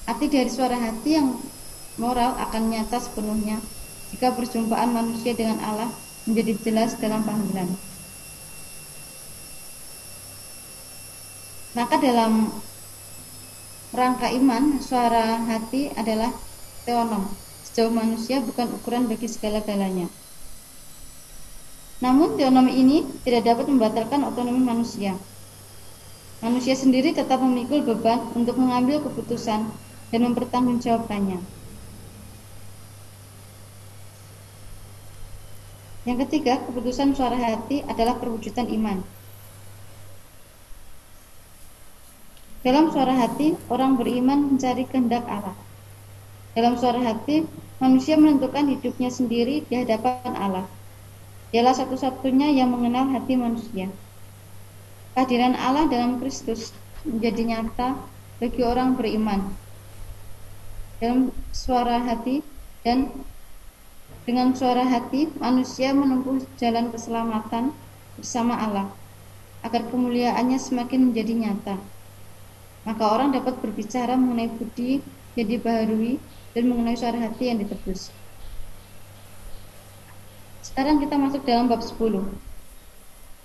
Arti dari suara hati yang moral akan nyata sepenuhnya jika perjumpaan manusia dengan Allah menjadi jelas dalam panggilan. Maka dalam rangka iman, suara hati adalah teonom. Sejauh manusia bukan ukuran bagi segala-galanya. Namun teonom ini tidak dapat membatalkan otonomi manusia. Manusia sendiri tetap memikul beban untuk mengambil keputusan dan mempertanggungjawabkannya. Yang ketiga, keputusan suara hati adalah perwujudan iman. Dalam suara hati, orang beriman mencari kehendak Allah. Dalam suara hati, manusia menentukan hidupnya sendiri di hadapan Allah. Dialah satu-satunya yang mengenal hati manusia. Kehadiran Allah dalam Kristus menjadi nyata bagi orang beriman. Dalam suara hati dan dengan suara hati, manusia menempuh jalan keselamatan bersama Allah, agar kemuliaannya semakin menjadi nyata. Maka orang dapat berbicara mengenai budi yang dibaharui dan mengenai suara hati yang ditebus. Sekarang kita masuk dalam bab 10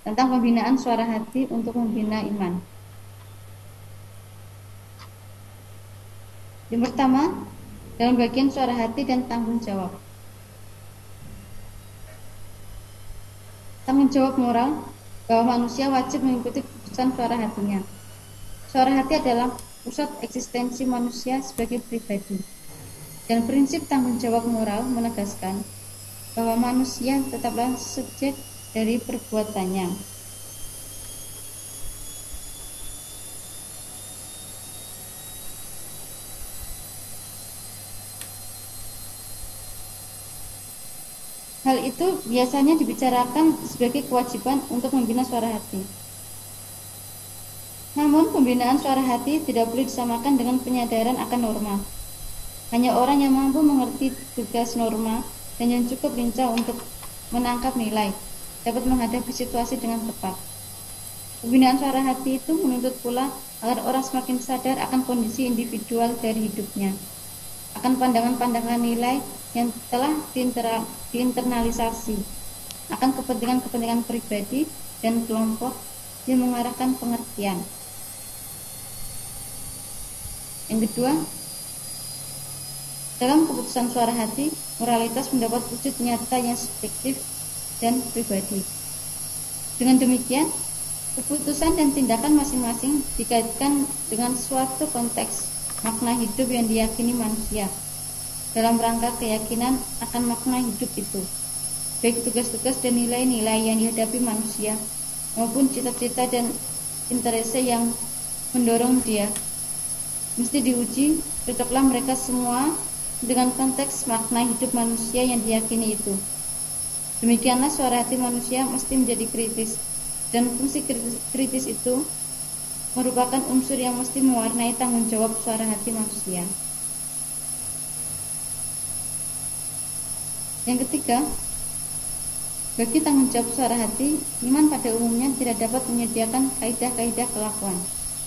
tentang pembinaan suara hati untuk membina iman. Yang pertama, dalam bagian suara hati dan tanggung jawab. Tanggung jawab moral bahwa manusia wajib mengikuti keputusan suara hatinya. Suara hati adalah pusat eksistensi manusia sebagai pribadi. Dan prinsip tanggung jawab moral menegaskan bahwa manusia tetaplah subjek dari perbuatannya. Hal itu biasanya dibicarakan sebagai kewajiban untuk membina suara hati. Namun pembinaan suara hati tidak boleh disamakan dengan penyadaran akan norma. Hanya orang yang mampu mengerti tugas norma dan yang cukup lincah untuk menangkap nilai dapat menghadapi situasi dengan tepat. Pembinaan suara hati itu menuntut pula agar orang semakin sadar akan kondisi individual dari hidupnya, akan pandangan-pandangan nilai yang telah diinternalisasi, akan kepentingan-kepentingan pribadi dan kelompok yang mengarahkan pengertian. Yang kedua, dalam keputusan suara hati, moralitas mendapat wujud nyata yang subjektif dan pribadi. Dengan demikian, keputusan dan tindakan masing-masing dikaitkan dengan suatu konteks makna hidup yang diyakini manusia dalam rangka keyakinan akan makna hidup itu, baik tugas-tugas dan nilai-nilai yang dihadapi manusia maupun cita-cita dan interese yang mendorong dia. Mesti diuji, cocoklah mereka semua dengan konteks makna hidup manusia yang diyakini itu. Demikianlah suara hati manusia mesti menjadi kritis, dan fungsi kritis itu merupakan unsur yang mesti mewarnai tanggung jawab suara hati manusia. Yang ketiga, bagi tanggung jawab suara hati, iman pada umumnya tidak dapat menyediakan kaidah-kaidah kelakuan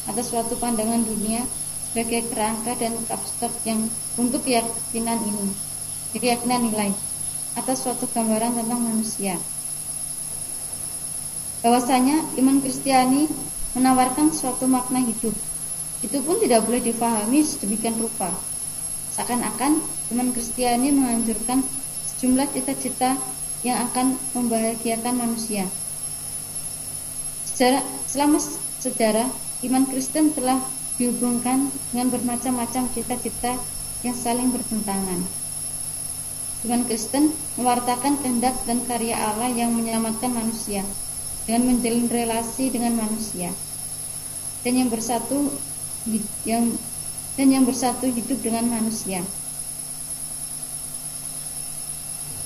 atas suatu pandangan dunia sebagai kerangka dan kapstok yang untuk keyakinan ini, keyakinan nilai atas suatu gambaran tentang manusia. Bahwasanya iman Kristiani menawarkan suatu makna hidup, itu pun tidak boleh difahami sedemikian rupa, seakan-akan iman Kristiani menganjurkan sejumlah cita-cita yang akan membahagiakan manusia. Selama sejarah, iman Kristen telah dihubungkan dengan bermacam-macam cita-cita yang saling bertentangan. Iman Kristen mewartakan kehendak dan karya Allah yang menyelamatkan manusia dengan menjalin relasi dengan manusia, dan yang bersatu hidup dengan manusia.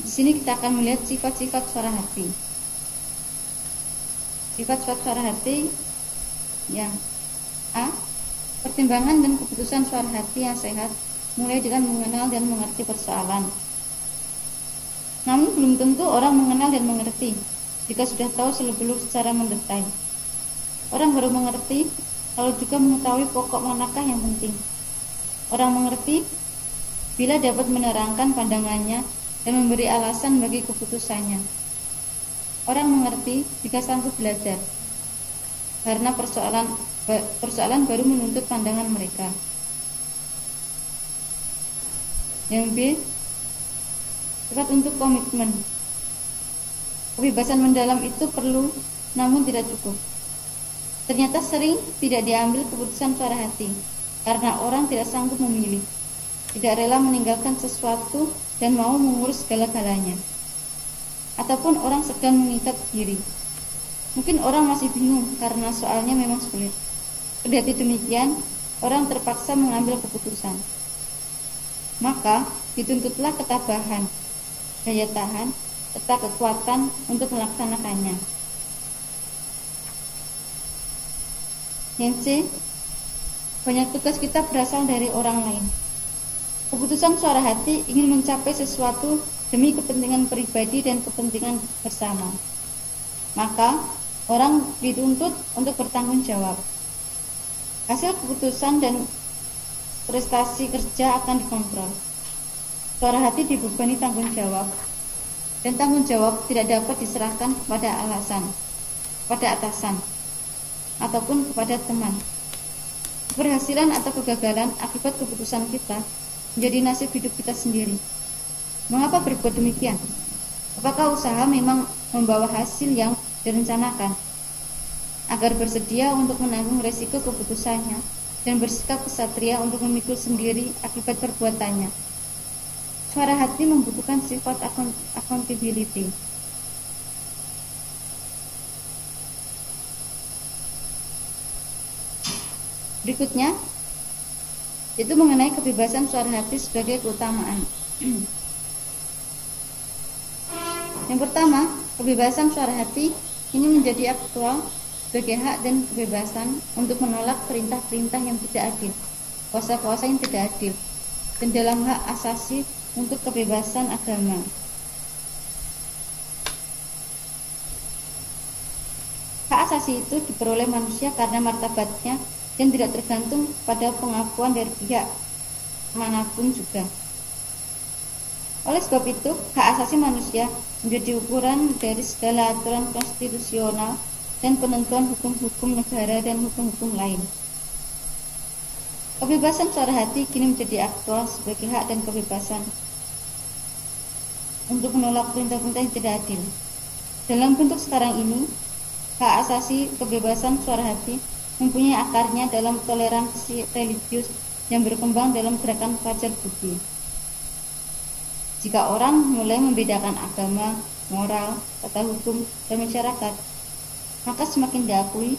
Di sini kita akan melihat sifat-sifat suara hati. Sifat-sifat suara hati yang A. Pertimbangan dan keputusan suara hati yang sehat mulai dengan mengenal dan mengerti persoalan. Namun belum tentu orang mengenal dan mengerti jika sudah tahu seluk-beluk secara mendetail. Orang baru mengerti kalau juga mengetahui pokok manakah yang penting. Orang mengerti bila dapat menerangkan pandangannya dan memberi alasan bagi keputusannya. Orang mengerti jika sanggup belajar, karena persoalan baru menuntut pandangan mereka. Yang B, sifat untuk komitmen. Kebebasan mendalam itu perlu, namun tidak cukup. Ternyata sering tidak diambil keputusan suara hati, karena orang tidak sanggup memilih, tidak rela meninggalkan sesuatu dan mau mengurus segala-galanya. Ataupun orang sedang mengikat diri. Mungkin orang masih bingung karena soalnya memang sulit. Kendati demikian, orang terpaksa mengambil keputusan. Maka dituntutlah ketabahan, daya tahan, serta kekuatan untuk melaksanakannya. Yang C, banyak tugas kita berasal dari orang lain. Keputusan suara hati ingin mencapai sesuatu demi kepentingan pribadi dan kepentingan bersama. Maka, orang dituntut untuk bertanggung jawab. Hasil keputusan dan prestasi kerja akan dikontrol. Suara hati dibebani tanggung jawab, dan tanggung jawab tidak dapat diserahkan kepada atasan, ataupun kepada teman. Keberhasilan atau kegagalan akibat keputusan kita menjadi nasib hidup kita sendiri. Mengapa berbuat demikian? Apakah usaha memang membawa hasil yang direncanakan? Agar bersedia untuk menanggung resiko keputusannya dan bersikap kesatria untuk memikul sendiri akibat perbuatannya. Suara hati membutuhkan sifat accountability. Berikutnya, itu mengenai kebebasan suara hati sebagai keutamaan. Yang pertama, kebebasan suara hati ini menjadi aktual sebagai hak dan kebebasan untuk menolak perintah-perintah yang tidak adil, kuasa-kuasa yang tidak adil, dan dalam hak asasi untuk kebebasan agama. Hak asasi itu diperoleh manusia karena martabatnya dan tidak tergantung pada pengakuan dari pihak manapun juga. Oleh sebab itu, hak asasi manusia menjadi ukuran dari segala aturan konstitusional dan penentuan hukum-hukum negara dan hukum-hukum lain. Kebebasan suara hati kini menjadi aktual sebagai hak dan kebebasan untuk menolak perintah-perintah yang tidak adil. Dalam bentuk sekarang ini, hak asasi kebebasan suara hati mempunyai akarnya dalam toleransi religius yang berkembang dalam gerakan fajar budi. Jika orang mulai membedakan agama, moral, tata hukum, dan masyarakat, maka semakin diakui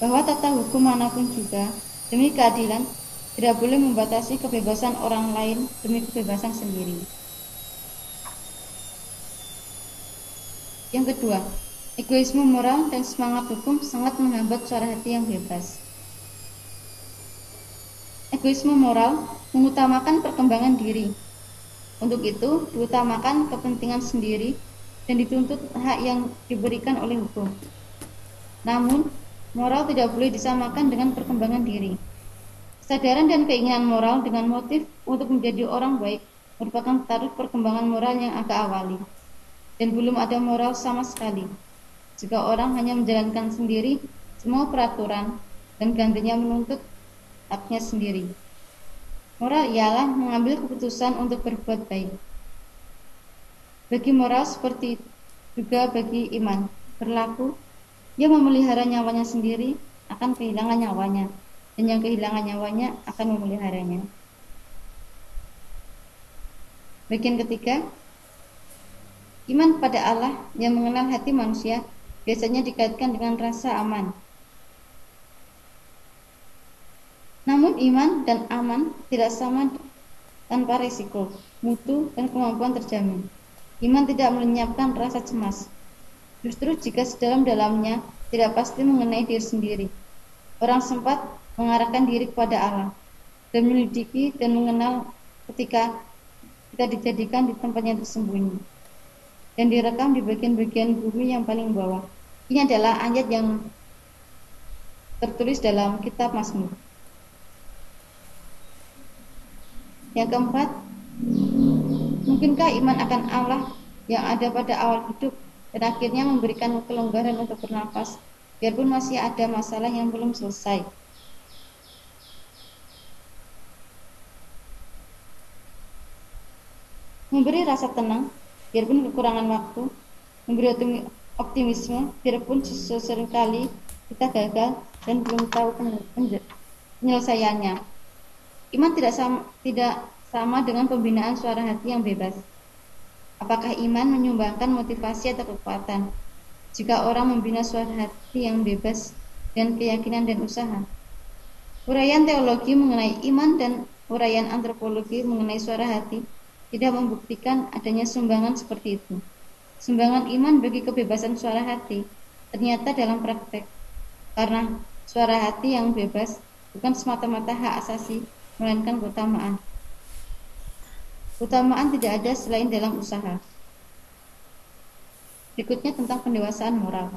bahwa tata hukum manapun juga demi keadilan tidak boleh membatasi kebebasan orang lain demi kebebasan sendiri. Yang kedua, egoisme moral dan semangat hukum sangat menghambat suara hati yang bebas. Egoisme moral mengutamakan perkembangan diri. Untuk itu, diutamakan kepentingan sendiri dan dituntut hak yang diberikan oleh hukum. Namun, moral tidak boleh disamakan dengan perkembangan diri. Kesadaran dan keinginan moral dengan motif untuk menjadi orang baik merupakan taraf perkembangan moral yang agak awali, dan belum ada moral sama sekali. Jika orang hanya menjalankan sendiri semua peraturan dan gantinya menuntut haknya sendiri. Moral ialah mengambil keputusan untuk berbuat baik. Bagi moral seperti juga bagi iman berlaku, yang memelihara nyawanya sendiri akan kehilangan nyawanya, dan yang kehilangan nyawanya akan memeliharanya. Bagian ketiga, iman pada Allah yang mengenal hati manusia biasanya dikaitkan dengan rasa aman. Namun iman dan aman tidak sama tanpa risiko, mutu, dan kemampuan terjamin. Iman tidak melenyapkan rasa cemas. Justru jika sedalam-dalamnya tidak pasti mengenai diri sendiri, orang sempat mengarahkan diri kepada Allah dan menyelidiki dan mengenal ketika kita dijadikan di tempat yang tersembunyi dan direkam di bagian-bagian bumi yang paling bawah. Ini adalah ayat yang tertulis dalam kitab Mazmur. Yang keempat, mungkinkah iman akan Allah yang ada pada awal hidup dan akhirnya memberikan kelonggaran untuk bernafas, biarpun masih ada masalah yang belum selesai. Memberi rasa tenang, biarpun kekurangan waktu, memberi optimisme, biarpun seringkali kita gagal dan belum tahu penyelesaiannya. Iman tidak sama dengan pembinaan suara hati yang bebas. Apakah iman menyumbangkan motivasi atau kekuatan? Jika orang membina suara hati yang bebas dengan keyakinan dan usaha. Uraian teologi mengenai iman dan uraian antropologi mengenai suara hati tidak membuktikan adanya sumbangan seperti itu. Sumbangan iman bagi kebebasan suara hati ternyata dalam praktek, karena suara hati yang bebas bukan semata-mata hak asasi, melainkan keutamaan. Keutamaan tidak ada selain dalam usaha. Berikutnya tentang pendewasaan moral.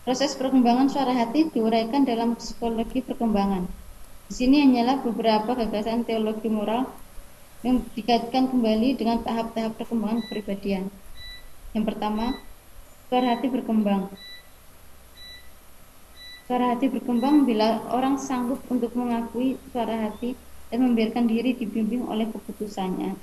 Proses perkembangan suara hati diuraikan dalam psikologi perkembangan. Di sini hanyalah beberapa gagasan teologi moral yang dikaitkan kembali dengan tahap-tahap perkembangan kepribadian. Yang pertama, suara hati berkembang. Suara hati berkembang bila orang sanggup untuk mengakui suara hati dan membiarkan diri dibimbing oleh keputusannya.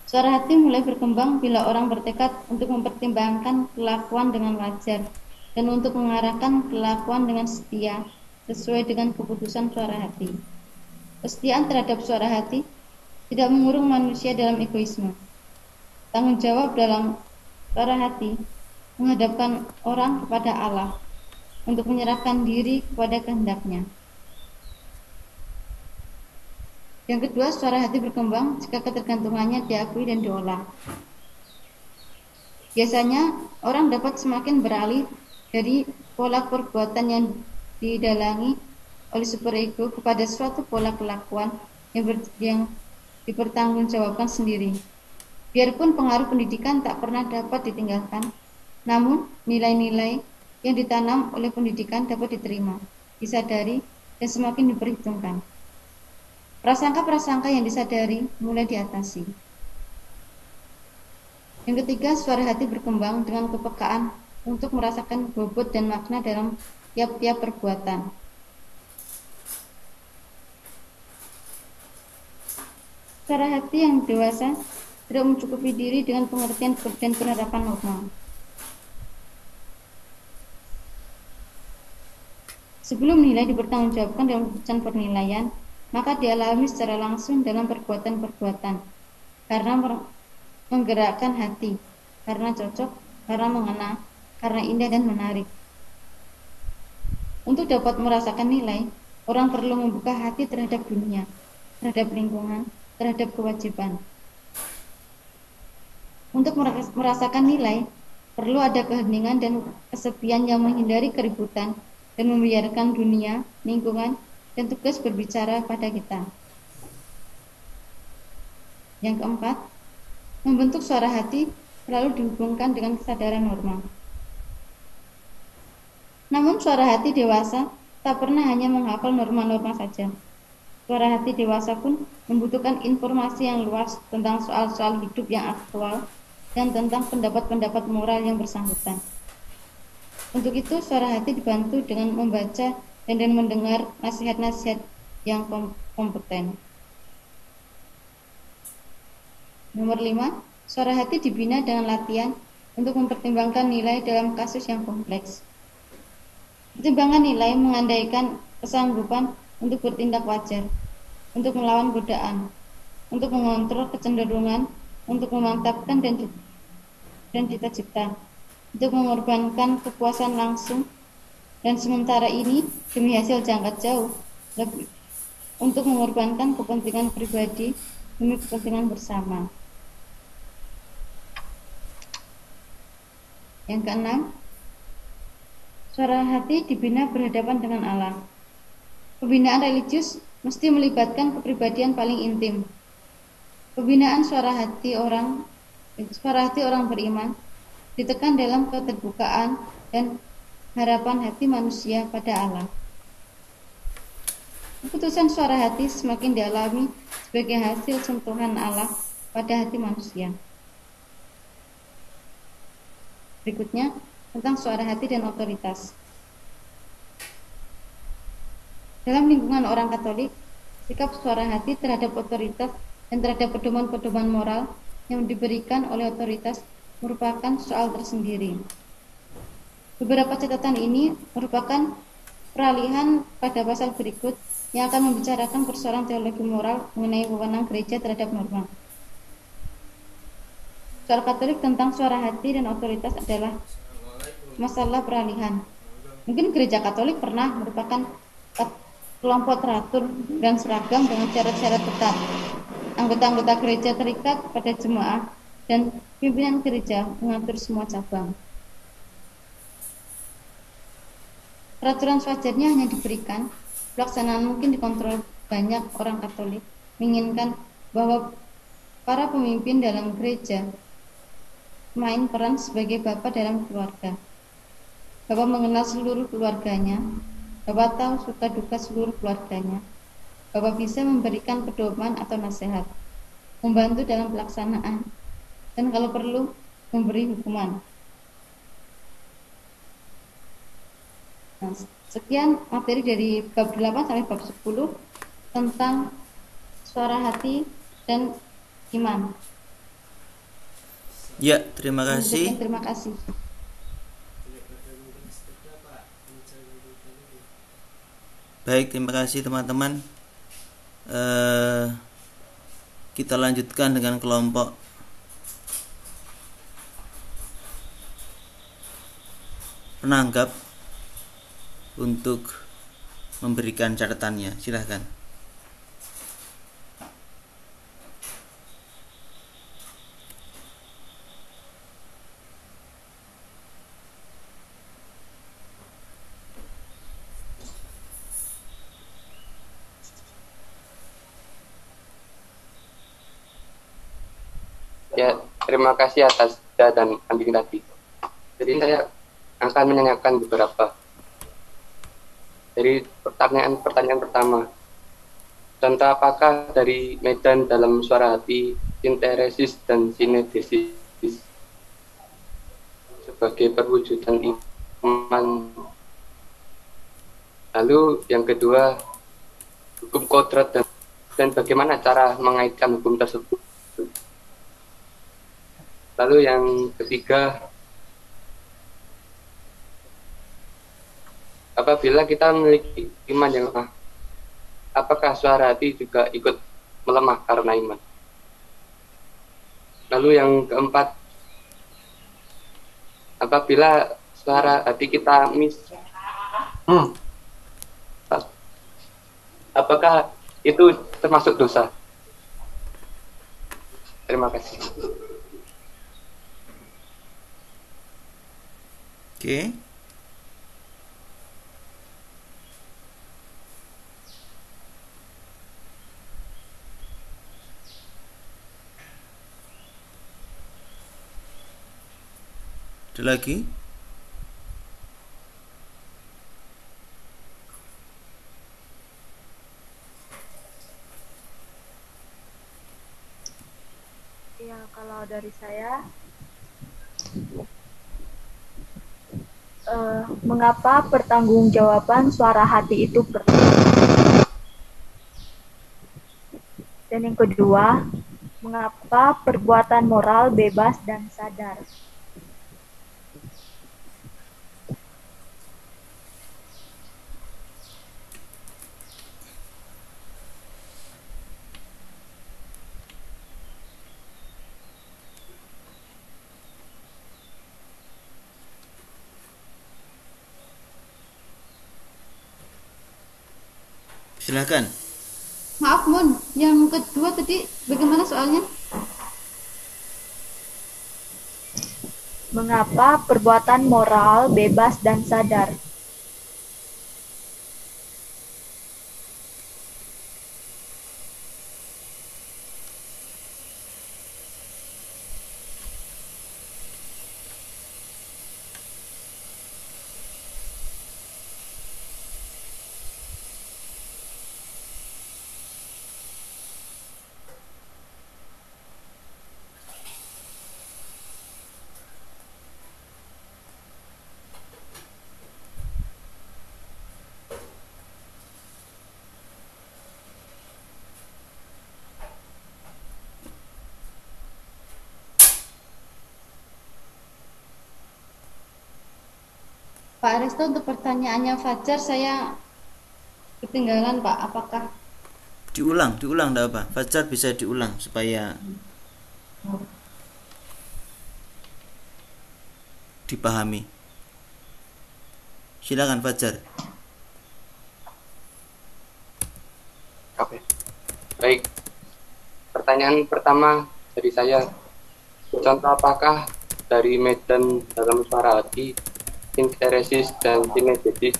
Suara hati mulai berkembang bila orang bertekad untuk mempertimbangkan kelakuan dengan wajar dan untuk mengarahkan kelakuan dengan setia sesuai dengan keputusan suara hati. Kesetiaan terhadap suara hati tidak mengurung manusia dalam egoisme. Tanggung jawab dalam suara hati menghadapkan orang kepada Allah untuk menyerahkan diri kepada kehendaknya. Yang kedua, suara hati berkembang jika ketergantungannya diakui dan diolah. Biasanya orang dapat semakin beralih dari pola perbuatan yang didalangi oleh superego kepada suatu pola kelakuan yang dipertanggungjawabkan sendiri. Biarpun pengaruh pendidikan tak pernah dapat ditinggalkan, namun nilai-nilai yang ditanam oleh pendidikan dapat diterima, disadari, dan semakin diperhitungkan. Prasangka-prasangka yang disadari mulai diatasi. Yang ketiga, suara hati berkembang dengan kepekaan untuk merasakan bobot dan makna dalam tiap-tiap perbuatan. Suara hati yang dewasa tidak mencukupi diri dengan pengertian dan penerapan normal. Sebelum nilai dipertanggungjawabkan dalam keputusan penilaian, maka dialami secara langsung dalam perbuatan-perbuatan, karena menggerakkan hati, karena cocok, karena mengena, karena indah dan menarik. Untuk dapat merasakan nilai, orang perlu membuka hati terhadap dunia, terhadap lingkungan, terhadap kewajiban. Untuk merasakan nilai, perlu ada keheningan dan kesepian yang menghindari keributan dan membiarkan dunia, lingkungan, dan tugas berbicara pada kita. Yang keempat, membentuk suara hati selalu dihubungkan dengan kesadaran normal. Namun suara hati dewasa tak pernah hanya menghafal norma-norma saja. Suara hati dewasa pun membutuhkan informasi yang luas tentang soal-soal hidup yang aktual dan tentang pendapat-pendapat moral yang bersangkutan. Untuk itu, suara hati dibantu dengan membaca dan mendengar nasihat-nasihat yang kompeten. Nomor 5, suara hati dibina dengan latihan untuk mempertimbangkan nilai dalam kasus yang kompleks. Pertimbangan nilai mengandaikan kesanggupan untuk bertindak wajar, untuk melawan godaan, untuk mengontrol kecenderungan, untuk memantapkan dan cita-cita, untuk mengorbankan kepuasan langsung, dan sementara ini demi hasil jangka jauh, untuk mengorbankan kepentingan pribadi demi kepentingan bersama. Yang keenam, suara hati dibina berhadapan dengan Allah. Pembinaan religius mesti melibatkan kepribadian paling intim. Pembinaan suara hati orang beriman ditekan dalam keterbukaan dan harapan hati manusia pada Allah. Keputusan suara hati semakin dialami sebagai hasil sentuhan Allah pada hati manusia. Berikutnya, tentang suara hati dan otoritas. Dalam lingkungan orang Katolik, sikap suara hati terhadap otoritas dan terhadap pedoman-pedoman moral yang diberikan oleh otoritas merupakan soal tersendiri. Beberapa catatan ini merupakan peralihan pada pasal berikut yang akan membicarakan persoalan teologi moral mengenai wewenang gereja terhadap norma. Soal Katolik tentang suara hati dan otoritas adalah masalah peralihan. Mungkin gereja Katolik pernah merupakan kelompok teratur dan seragam dengan syarat-syarat ketat. Anggota-anggota gereja terikat pada jemaah dan pimpinan gereja mengatur semua cabang. Peraturan sewajarnya hanya diberikan, pelaksanaan mungkin dikontrol. Banyak orang Katolik menginginkan bahwa para pemimpin dalam gereja main peran sebagai bapa dalam keluarga. Bapa mengenal seluruh keluarganya, Bapa tahu suka duka seluruh keluarganya. Bapa bisa memberikan pedoman atau nasihat, membantu dalam pelaksanaan, dan kalau perlu memberi hukuman. Nah, sekian materi dari bab 8 sampai bab 10 tentang suara hati dan iman. Ya, terima kasih. Terima kasih. Baik, terima kasih teman-teman. Kita lanjutkan dengan kelompok penanggap untuk memberikan catatannya. Silahkan. Ya, terima kasih atas Ida dan Anding tadi. Jadi saya akan menanyakan beberapa. Dari pertanyaan pertama. Contoh apakah dari medan dalam suara hati, sinteresis dan sinedesis sebagai perwujudan iman. Lalu yang kedua, hukum kodrat dan bagaimana cara mengaitkan hukum tersebut. Lalu yang ketiga, apabila kita memiliki iman yang lemah, apakah suara hati juga ikut melemah karena iman? Lalu yang keempat, apabila suara hati kita apakah itu termasuk dosa? Terima kasih. Oke. Ada lagi? Ya, kalau dari saya, mengapa pertanggungjawaban suara hati itu perlu? Dan yang kedua, mengapa perbuatan moral bebas dan sadar? Silakan. Maaf Mun, yang kedua tadi bagaimana soalnya? Mengapa perbuatan moral bebas dan sadar? Pak Resto, untuk pertanyaannya Fajar saya ketinggalan Pak. Apakah Diulang enggak apa. Fajar bisa diulang supaya dipahami. Silakan Fajar. Oke. Baik. Pertanyaan pertama dari saya, contoh apakah dari medan dalam suara hati, sinteresis dan sinetesis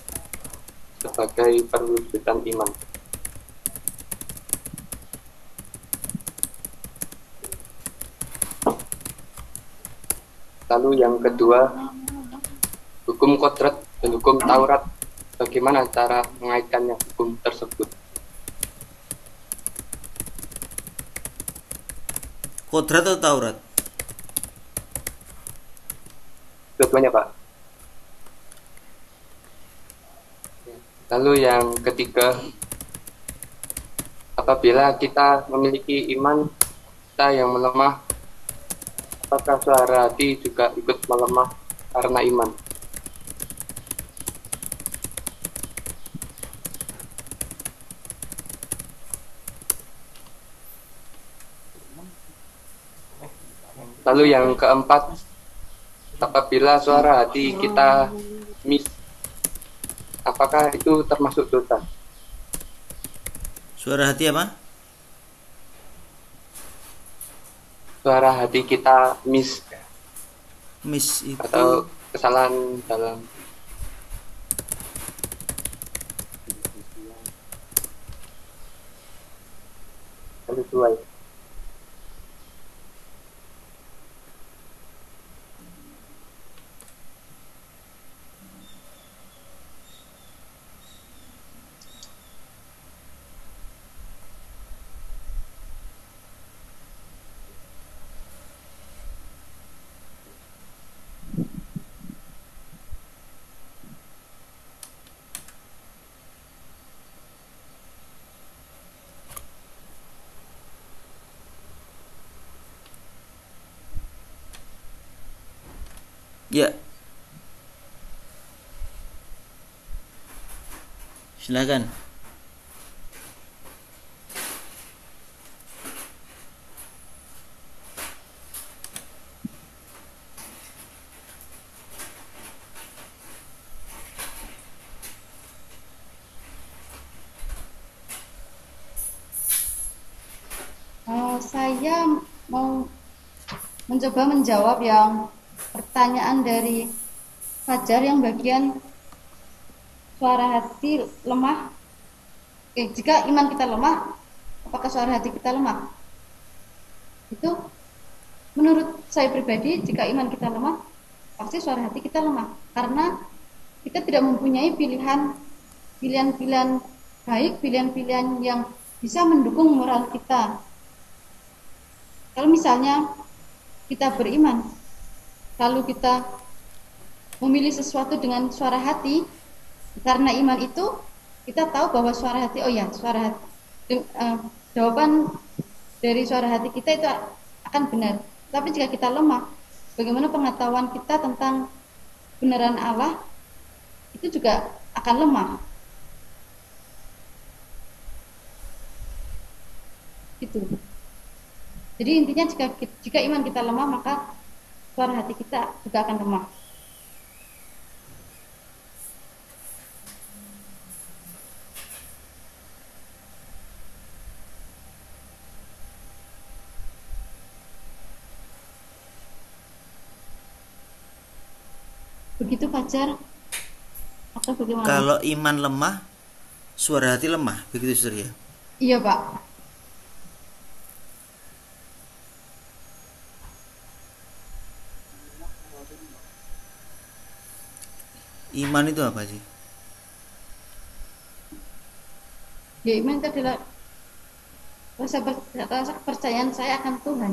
sebagai perwujudan iman? Lalu yang kedua, hukum kodrat dan hukum Taurat, bagaimana cara mengaitkannya hukum tersebut? Kodrat atau Taurat? Dua-duanya, Pak. Lalu yang ketiga, apabila kita memiliki iman kita yang melemah, apakah suara hati juga ikut melemah karena iman? Lalu yang keempat, apabila suara hati kita miss, apakah itu termasuk dosa? Suara hati apa? Suara hati kita miss Miss itu atau kesalahan dalam sesuai. ya. Silakan. saya mau mencoba menjawab yang pertanyaan dari Fajar yang bagian suara hati lemah. Jika iman kita lemah, apakah suara hati kita lemah? Itu menurut saya pribadi, jika iman kita lemah, pasti suara hati kita lemah, karena kita tidak mempunyai pilihan-pilihan baik, pilihan-pilihan yang bisa mendukung moral kita. Kalau misalnya kita beriman, lalu kita memilih sesuatu dengan suara hati, karena iman itu kita tahu bahwa suara hati, suara hati, jawaban dari suara hati kita itu akan benar. Tapi jika kita lemah, bagaimana pengetahuan kita tentang kebenaran Allah itu juga akan lemah. Gitu. Jadi intinya jika iman kita lemah, maka suara hati kita juga akan lemah. Begitu Fajar atau bagaimana? Kalau iman lemah, suara hati lemah, begitu Surya. Iya Pak. Iman itu apa sih? Ya iman itu adalah rasa kepercayaan saya akan Tuhan,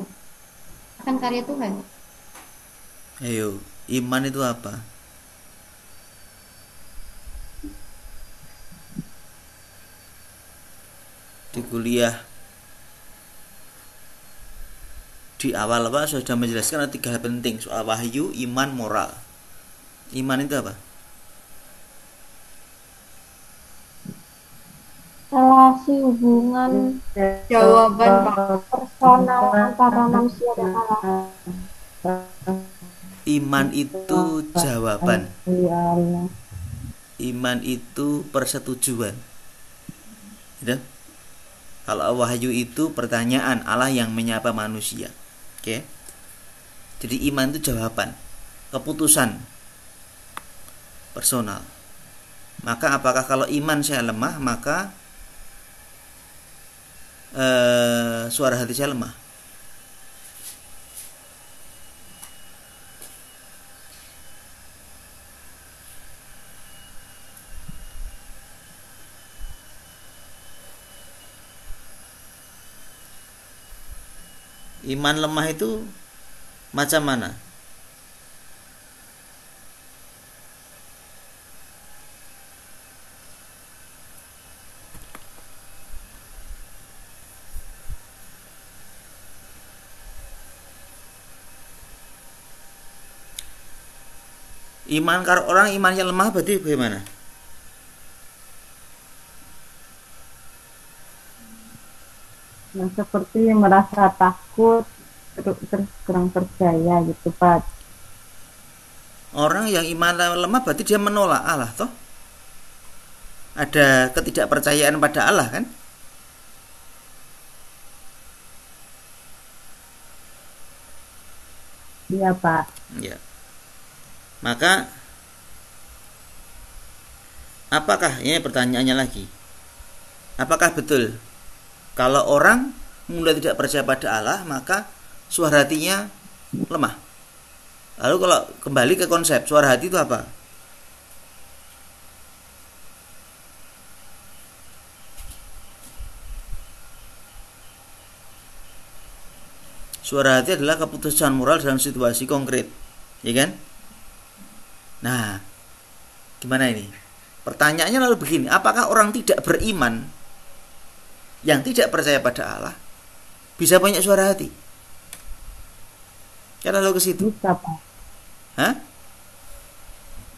akan karya Tuhan. Ayo, iman itu apa? Di kuliah di awal Pak sudah menjelaskan ada 3 hal penting soal wahyu, iman, moral. Iman itu apa? Relasi hubungan Jawaban Pak. personal antara manusia dan Allah. Iman itu jawaban. Iman itu persetujuan. Gitu? Kalau wahyu itu pertanyaan Allah yang menyapa manusia. Oke. Jadi iman itu jawaban, keputusan personal. Maka apakah kalau iman saya lemah, maka suara hati saya lemah? Iman lemah itu macam mana? Iman kalau orang imannya lemah berarti bagaimana? Nah, seperti merasa takut, terus kurang percaya gitu Pak. Orang yang iman lemah berarti dia menolak Allah toh? Ada ketidakpercayaan pada Allah kan? Iya Pak. Ya. Maka apakah ini pertanyaannya lagi? Apakah betul kalau orang mulai tidak percaya pada Allah maka suara hatinya lemah? Lalu kalau kembali ke konsep suara hati itu apa? Suara hati adalah keputusan moral dalam situasi konkret, ya kan? Nah, gimana ini? Pertanyaannya lalu begini, apakah orang tidak beriman yang tidak percaya pada Allah bisa punya suara hati? Kan lalu ke situ. Bisa Pak. Hah?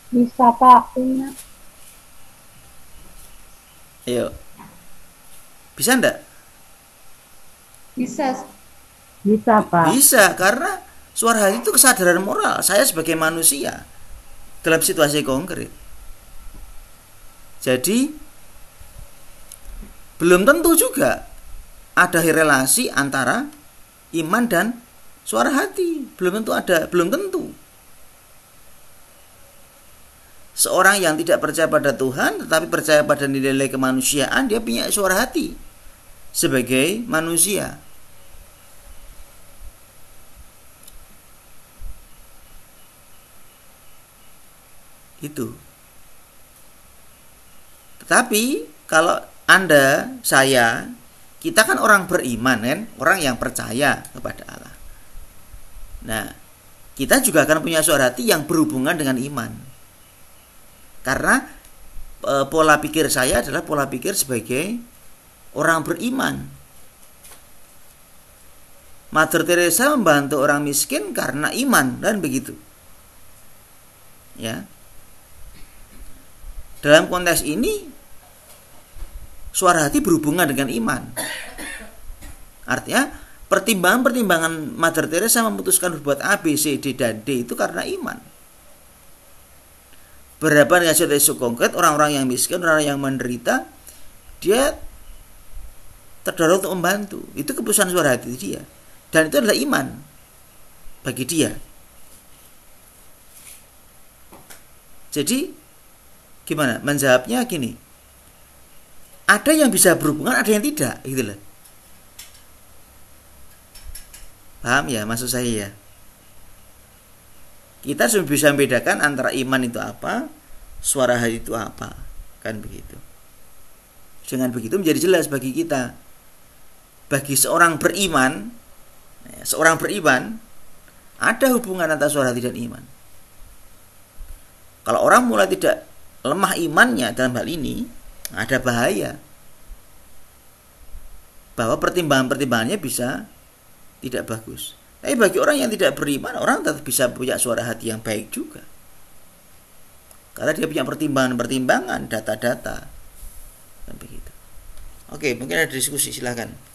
Bisa Pak. Iya. Ayo. Bisa enggak? Bisa. Bisa Pak. Bisa, karena suara hati itu kesadaran moral saya sebagai manusia dalam situasi konkret. Jadi belum tentu juga ada relasi antara iman dan suara hati. Belum tentu ada, belum tentu. Seorang yang tidak percaya pada Tuhan tetapi percaya pada nilai-nilai kemanusiaan, dia punya suara hati sebagai manusia. Itu. Tetapi kalau Anda, saya, kita kan orang beriman kan, orang yang percaya kepada Allah. Nah, kita juga akan punya suara hati yang berhubungan dengan iman. Karena pola pikir saya adalah pola pikir sebagai orang beriman. Mother Teresa membantu orang miskin karena iman dan begitu. Ya. Dalam konteks ini suara hati berhubungan dengan iman. Artinya pertimbangan-pertimbangan Mother Teresa memutuskan berbuat A, B, C, D, dan D itu karena iman. Berhadapan dengan situasi konkret, orang-orang yang miskin, orang yang menderita, dia terdorong untuk membantu. Itu keputusan suara hati dia. Dan itu adalah iman bagi dia. Jadi gimana? Menjawabnya gini. Ada yang bisa berhubungan, ada yang tidak, gitu loh. Paham ya maksud saya ya? Kita sudah bisa membedakan antara iman itu apa, suara hati itu apa, kan begitu. Dengan begitu menjadi jelas bagi kita. Bagi seorang beriman ada hubungan antara suara hati dan iman. Kalau orang mulai tidak lemah imannya dalam hal ini, ada bahaya bahwa pertimbangannya bisa tidak bagus. Tapi bagi orang yang tidak beriman, orang tetap bisa punya suara hati yang baik juga. Karena dia punya pertimbangan, data-data. Dan begitu. Oke, mungkin ada diskusi, silakan.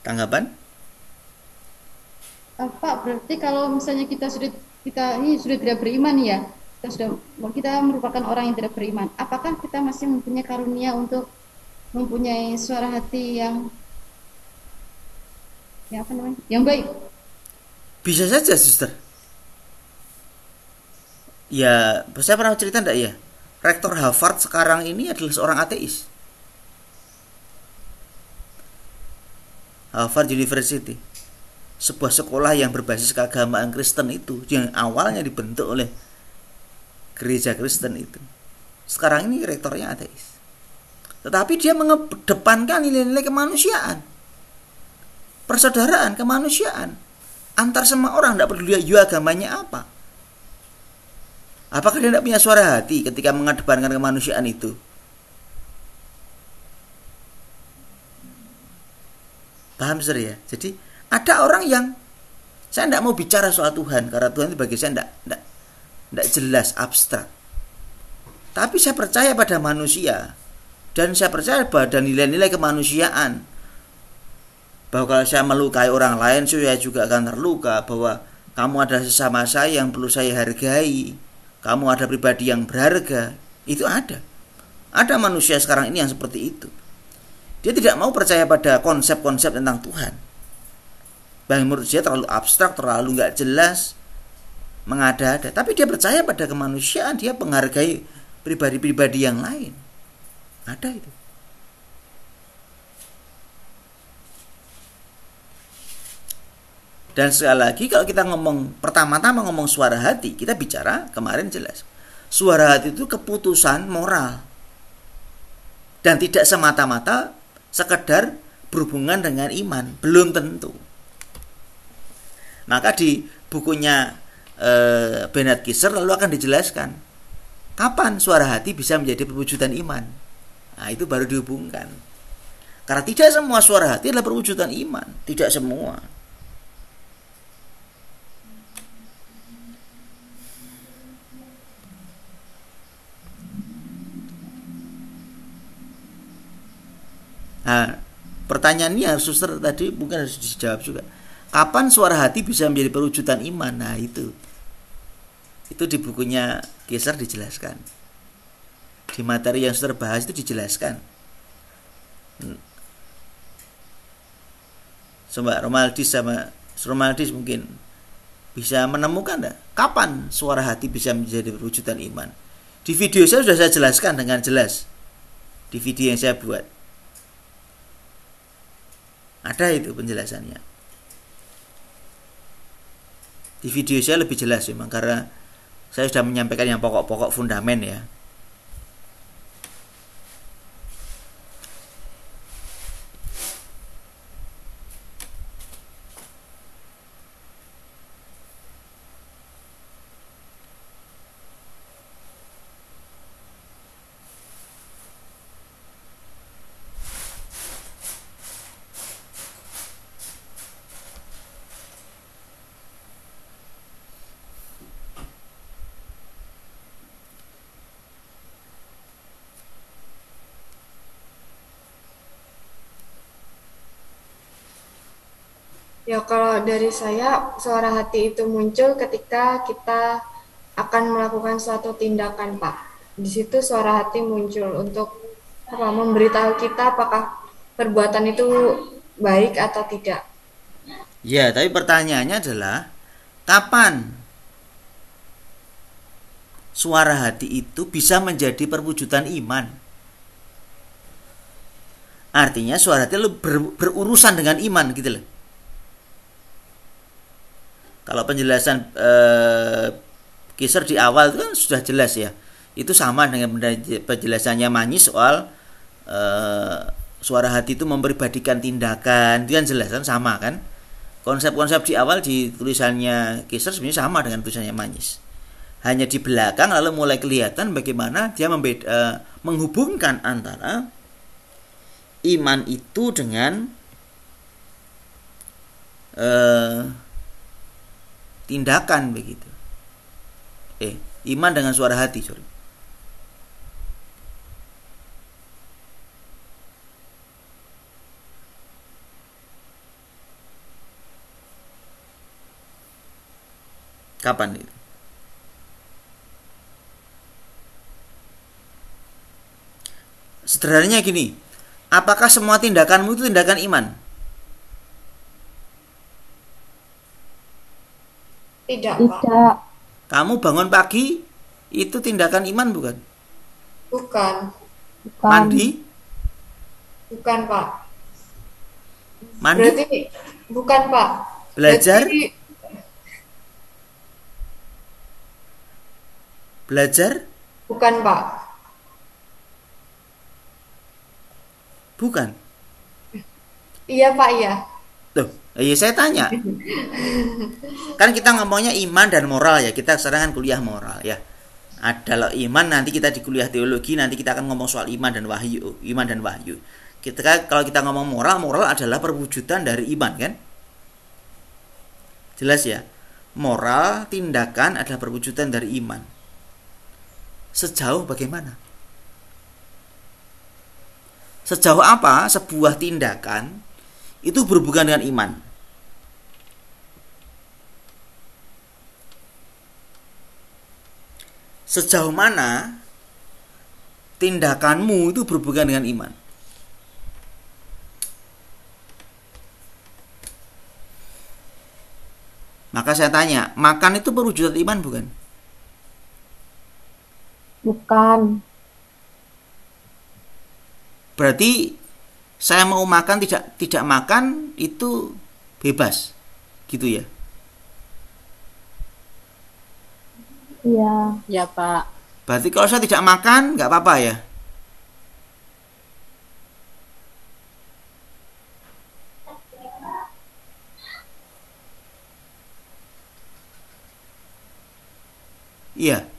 Tanggapan? Pak, berarti kalau misalnya kita ini sudah tidak beriman ya, kita merupakan orang yang tidak beriman. Apakah kita masih mempunyai karunia untuk mempunyai suara hati yang yang baik? Bisa saja, Suster. Ya, saya pernah cerita enggak ya? Rektor Harvard sekarang ini adalah seorang ateis. Harvard University, sebuah sekolah yang berbasis keagamaan Kristen itu, yang awalnya dibentuk oleh gereja Kristen itu, sekarang ini rektornya ateis. Tetapi dia mengedepankan nilai-nilai kemanusiaan, persaudaraan, kemanusiaan antar semua orang, tidak peduli agamanya apa. Apakah dia tidak punya suara hati ketika mengedepankan kemanusiaan itu? Paham saudara ya? Jadi ada orang yang saya tidak mau bicara soal Tuhan karena Tuhan itu bagi saya tidak jelas, abstrak. Tapi saya percaya pada manusia dan saya percaya pada nilai-nilai kemanusiaan. Bahwa kalau saya melukai orang lain, saya juga akan terluka. Bahwa kamu adalah sesama saya yang perlu saya hargai. Kamu ada pribadi yang berharga. Itu ada. Ada manusia sekarang ini yang seperti itu. Dia tidak mau percaya pada konsep-konsep tentang Tuhan. Bahkan menurut dia terlalu abstrak, terlalu nggak jelas, mengada-ada. Tapi dia percaya pada kemanusiaan, dia menghargai pribadi-pribadi yang lain. Ada itu. Dan sekali lagi kalau kita pertama-tama ngomong suara hati, kita bicara kemarin jelas. Suara hati itu keputusan moral. Dan tidak semata-mata sekedar berhubungan dengan iman, belum tentu. Maka di bukunya Bernard Kieser lalu akan dijelaskan kapan suara hati bisa menjadi perwujudan iman. Nah, itu baru dihubungkan. Karena tidak semua suara hati adalah perwujudan iman, tidak semua. Nah, pertanyaan ini harus suster tadi mungkin harus dijawab juga. Kapan suara hati bisa menjadi perwujudan iman? Nah, itu di bukunya Kieser dijelaskan. Di materi yang suster bahas itu dijelaskan. Coba Romaldis mungkin bisa menemukan enggak? Kapan suara hati bisa menjadi perwujudan iman? Di video saya sudah saya jelaskan dengan jelas. Di video yang saya buat. Ada itu penjelasannya. Di video saya lebih jelas memang karena saya sudah menyampaikan yang pokok-pokok fundamen ya. Ya, kalau dari saya, suara hati itu muncul ketika kita akan melakukan suatu tindakan, Pak. Di situ suara hati muncul untuk memberitahu kita apakah perbuatan itu baik atau tidak. Ya, tapi pertanyaannya adalah kapan suara hati itu bisa menjadi perwujudan iman? Artinya suara hati berurusan dengan iman gitu loh. Kalau penjelasan Kisar di awal itu kan sudah jelas ya. Itu sama dengan penjelasannya Manyis soal suara hati itu mempribadikan tindakan. Itu kan jelas kan, sama kan. Konsep-konsep di awal di tulisannya Kisar sebenarnya sama dengan tulisannya Manyis. Hanya di belakang lalu mulai kelihatan bagaimana dia menghubungkan antara iman itu dengan tindakan begitu. Iman dengan suara hati, sorry. Kapan itu? Sederhananya gini, apakah semua tindakanmu itu tindakan iman? Tidak, Pak. Tidak. Kamu bangun pagi itu tindakan iman bukan? Bukan. Bukan. Mandi? Bukan, Pak. Mandi? Berarti bukan, Pak. Belajar? Berarti Belajar? bukan, Pak. Bukan. Iya, Pak, iya. Tuh, iya saya tanya. Kan kita ngomongnya iman dan moral ya. Kita sekarang kan kuliah moral ya. Adalah iman, nanti kita di kuliah teologi nanti kita akan ngomong soal iman dan wahyu. Iman dan wahyu. Kalau kita ngomong moral, moral adalah perwujudan dari iman kan? Jelas ya. Moral, tindakan adalah perwujudan dari iman. Sejauh bagaimana? Sejauh apa sebuah tindakan itu berhubungan dengan iman? Sejauh mana tindakanmu itu berhubungan dengan iman? Maka saya tanya, makan itu perwujudan iman bukan? Bukan. Berarti saya mau makan tidak makan itu bebas, gitu ya? Iya. Ya, Pak. Berarti kalau saya tidak makan nggak apa-apa ya? Iya.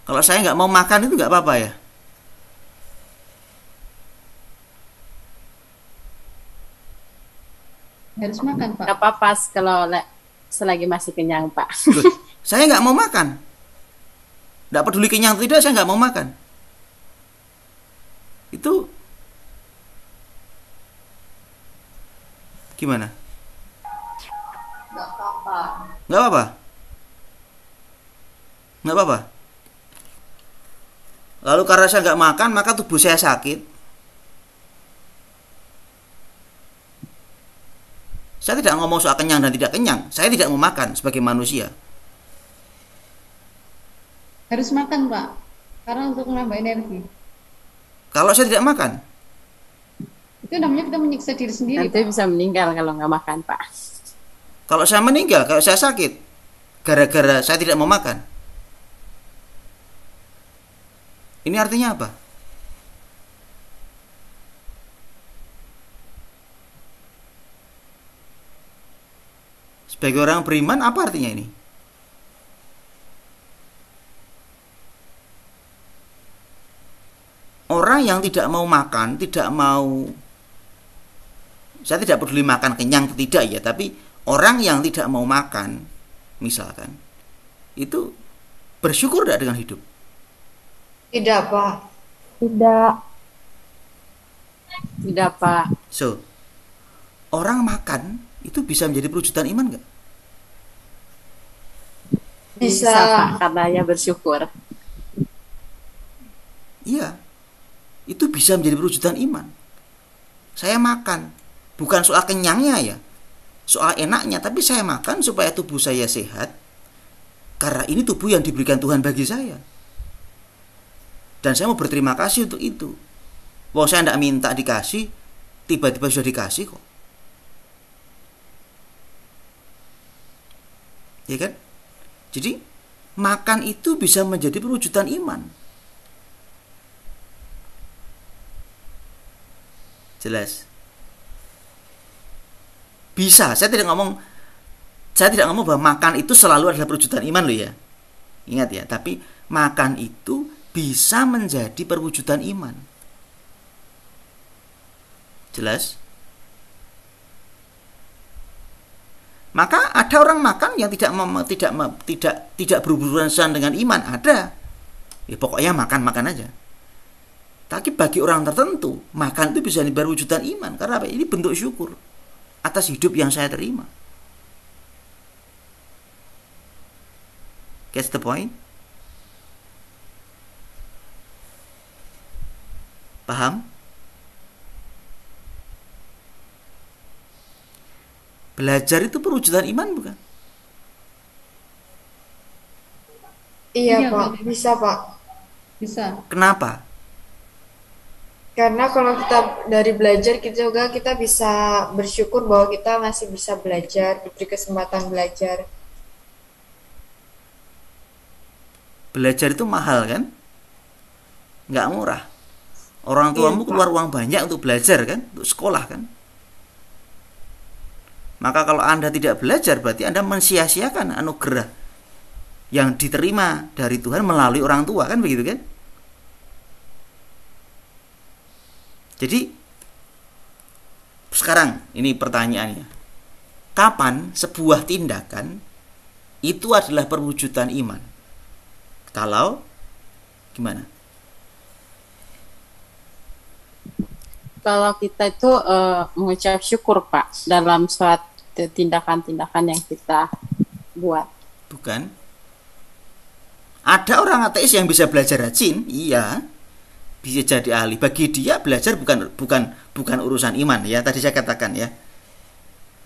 Kalau saya nggak mau makan itu nggak apa-apa ya? Harus makan, Pak. Gak apa-apa kalau selagi masih kenyang, Pak. Loh, saya nggak mau makan. Nggak peduli kenyang atau tidak, saya nggak mau makan. Itu gimana? Nggak apa-apa. Nggak apa-apa. Nggak apa-apa. Lalu karena saya nggak makan, maka tubuh saya sakit. Saya tidak ngomong soal kenyang dan tidak kenyang. Saya tidak mau makan sebagai manusia. Harus makan, Pak. Karena untuk menambah energi. Kalau saya tidak makan, Itu namanya kita menyiksa diri sendiri, Nanti Pak. bisa meninggal kalau nggak makan, Pak. kalau saya meninggal, kalau saya sakit, gara-gara saya tidak mau makan. Ini artinya apa? Sebagai orang beriman, apa artinya ini? Orang yang tidak mau makan, saya tidak peduli makan kenyang atau tidak ya, tapi orang yang tidak mau makan, misalkan, itu bersyukur tidak dengan hidup? Tidak, Pak. Tidak. Tidak, Pak. So, orang makan itu bisa menjadi perwujudan iman nggak? Bisa. Pak, karena ya bersyukur. Iya, itu bisa menjadi perwujudan iman. Saya makan, bukan soal kenyangnya ya, soal enaknya, tapi saya makan supaya tubuh saya sehat, karena ini tubuh yang diberikan Tuhan bagi saya. Dan saya mau berterima kasih untuk itu. Wah, saya tidak minta dikasih, tiba-tiba sudah dikasih kok. Ya kan? Jadi makan itu bisa menjadi perwujudan iman. Jelas? Bisa. Saya tidak ngomong bahwa makan itu selalu adalah perwujudan iman loh ya. Ingat ya, tapi makan itu bisa menjadi perwujudan iman. Jelas? Maka ada orang makan yang tidak berurusan dengan iman, ada. Ya pokoknya makan aja. Tapi bagi orang tertentu, makan itu bisa berwujudan iman. Karena apa? Ini bentuk syukur atas hidup yang saya terima. Catch the point? Paham? Belajar itu perwujudan iman bukan? Iya, Iya, Pak. Pak. Bisa, Pak. Bisa. Kenapa? Karena kalau kita dari belajar kita bisa bersyukur bahwa kita masih bisa belajar, diberi kesempatan belajar. Belajar itu mahal kan? Nggak murah. Orang tuamu Iya, Pak. keluar uang banyak untuk belajar kan? Untuk sekolah kan? Maka kalau Anda tidak belajar, berarti Anda mensia-siakan anugerah yang diterima dari Tuhan melalui orang tua, kan begitu kan? Jadi sekarang ini pertanyaannya, kapan sebuah tindakan itu adalah perwujudan iman? Kalau gimana? Kalau kita itu mengucap syukur Pak dalam suatu tindakan-tindakan yang kita buat. Bukan? Ada orang ateis yang bisa belajar rajin, iya, bisa jadi ahli. Bagi dia belajar bukan urusan iman ya. Tadi saya katakan ya.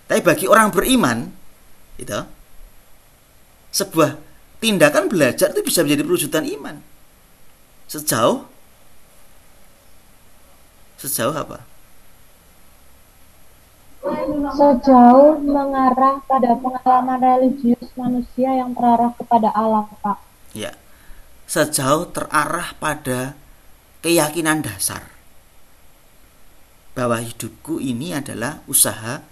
Tapi bagi orang beriman, itu sebuah tindakan belajar itu bisa menjadi perwujudan iman. Sejauh apa? Sejauh mengarah pada pengalaman religius manusia yang terarah kepada Allah, Pak. Ya. Sejauh terarah pada keyakinan dasar bahwa hidupku ini adalah usaha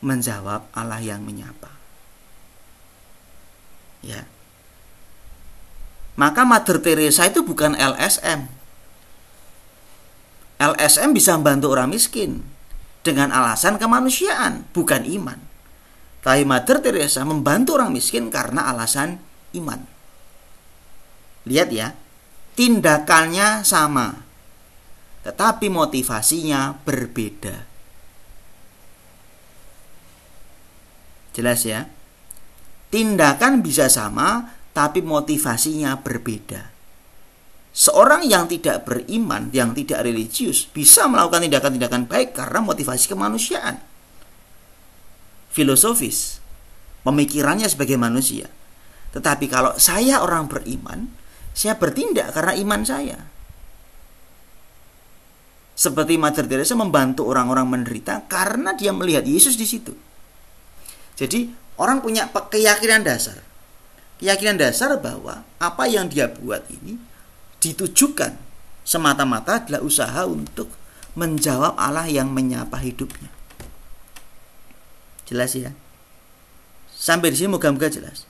menjawab Allah yang menyapa. Ya. Maka Mother Teresa itu bukan LSM. LSM bisa membantu orang miskin dengan alasan kemanusiaan, bukan iman. Tapi Mother Teresa membantu orang miskin karena alasan iman. Lihat ya, tindakannya sama, tetapi motivasinya berbeda. Jelas ya? Tindakan bisa sama, tapi motivasinya berbeda. Seorang yang tidak beriman, yang tidak religius, bisa melakukan tindakan-tindakan baik karena motivasi kemanusiaan. Filosofis, pemikirannya sebagai manusia. Tetapi kalau saya orang beriman, saya bertindak karena iman saya. Seperti Mother Teresa membantu orang-orang menderita karena dia melihat Yesus di situ. Jadi orang punya keyakinan dasar. Keyakinan dasar bahwa apa yang dia buat ini ditujukan semata-mata adalah usaha untuk menjawab Allah yang menyapa hidupnya. Jelas ya? Sampai di sini moga-moga jelas.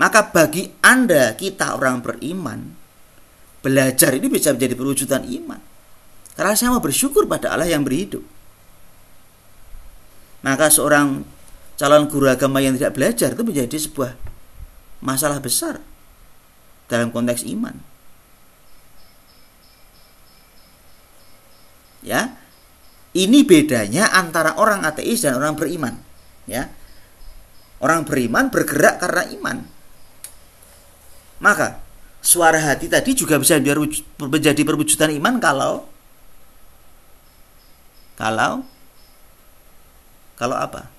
Maka bagi Anda, kita orang beriman, belajar ini bisa menjadi perwujudan iman. Karena saya mau bersyukur pada Allah yang berhidup. Maka seorang calon guru agama yang tidak belajar itu menjadi sebuah masalah besar dalam konteks iman. Ya, Ini bedanya antara orang ateis dan orang beriman, ya. Orang beriman bergerak karena iman. Maka suara hati tadi juga bisa menjadi perwujudan iman kalau apa?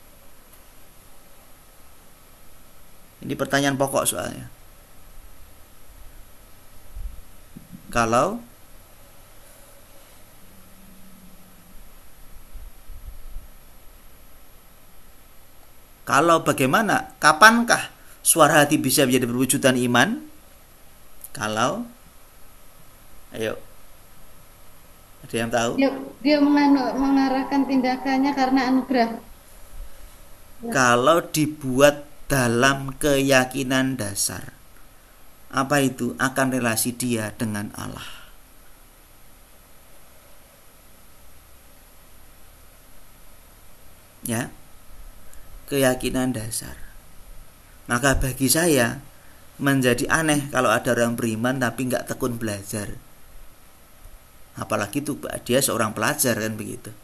Ini pertanyaan pokok soalnya. Kalau bagaimana? Kapankah suara hati bisa menjadi perwujudan iman? Ayo. Ada yang tahu? Dia mengarahkan tindakannya karena anugerah. Kalau dibuat dalam keyakinan dasar. Apa itu? Akan relasi dia dengan Allah. Ya. Keyakinan dasar. Maka bagi saya menjadi aneh kalau ada orang beriman tapi nggak tekun belajar. Apalagi tuh dia seorang pelajar kan begitu.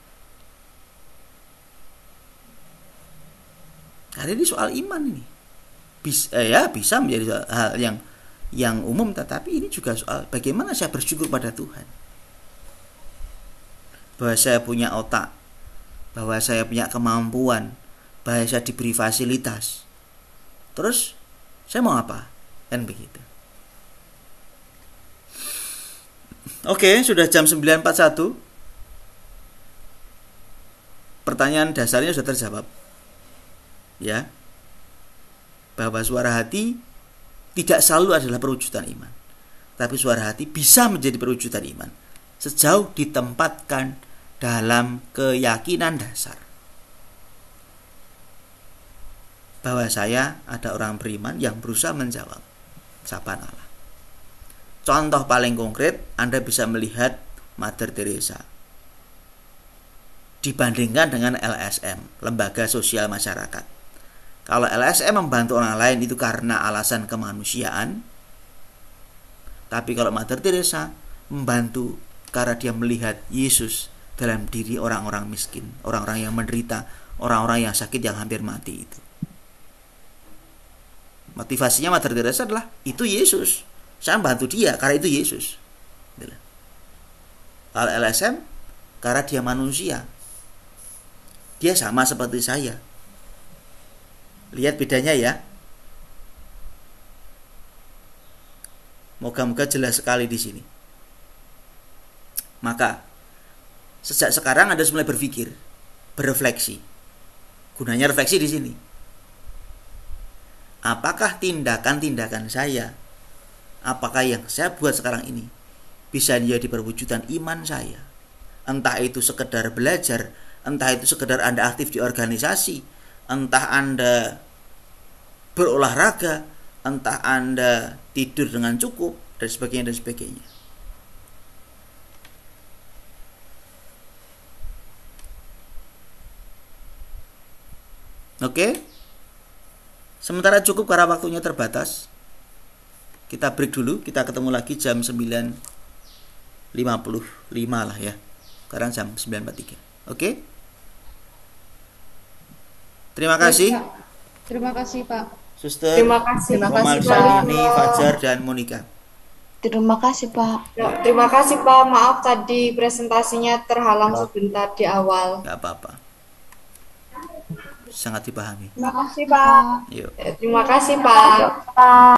Karena ini soal iman ini. Bisa menjadi hal yang umum, tetapi ini juga soal bagaimana saya bersyukur pada Tuhan. Bahwa saya punya otak, bahwa saya punya kemampuan, bahwa saya diberi fasilitas. Terus saya mau apa? Kan begitu. Oke, sudah jam 9.41. Pertanyaan dasarnya sudah terjawab. Ya. Bahwa suara hati tidak selalu adalah perwujudan iman. Tapi suara hati bisa menjadi perwujudan iman sejauh ditempatkan dalam keyakinan dasar. Bahwa saya ada orang beriman yang berusaha menjawab sapaan Allah. Contoh paling konkret, Anda bisa melihat Mother Teresa dibandingkan dengan LSM, Lembaga Sosial Masyarakat. Kalau LSM membantu orang lain itu karena alasan kemanusiaan, tapi kalau Mother Teresa membantu karena dia melihat Yesus dalam diri orang-orang miskin, orang-orang yang menderita, orang-orang yang sakit, yang hampir mati itu. Motivasinya Mother Teresa adalah itu Yesus. Saya bantu dia karena itu Yesus. Kalau LSM karena dia manusia. Dia sama seperti saya. Lihat bedanya ya. Moga-moga jelas sekali di sini. Maka sejak sekarang Anda mulai berpikir, berefleksi. Gunanya refleksi di sini. Apakah tindakan-tindakan saya, apakah yang saya buat sekarang ini bisa menjadi perwujudan iman saya? Entah itu sekedar belajar, entah itu sekedar Anda aktif di organisasi, entah Anda berolahraga, entah Anda tidur dengan cukup, dan sebagainya dan sebagainya. Oke? Sementara cukup karena waktunya terbatas. Kita break dulu, kita ketemu lagi jam 9.55 lah ya. Sekarang jam 9.43. Oke? Terima kasih. Terima kasih, Pak. Suster. Terima kasih. Terima kasih, Pak. Ini Fajar dan Monica. Terima kasih, Pak. Ya, terima kasih, Pak. Maaf tadi presentasinya terhalang sebentar di awal. Gak apa-apa. Sangat dipahami. Terima kasih, Pak. Yuk. Terima kasih, Pak.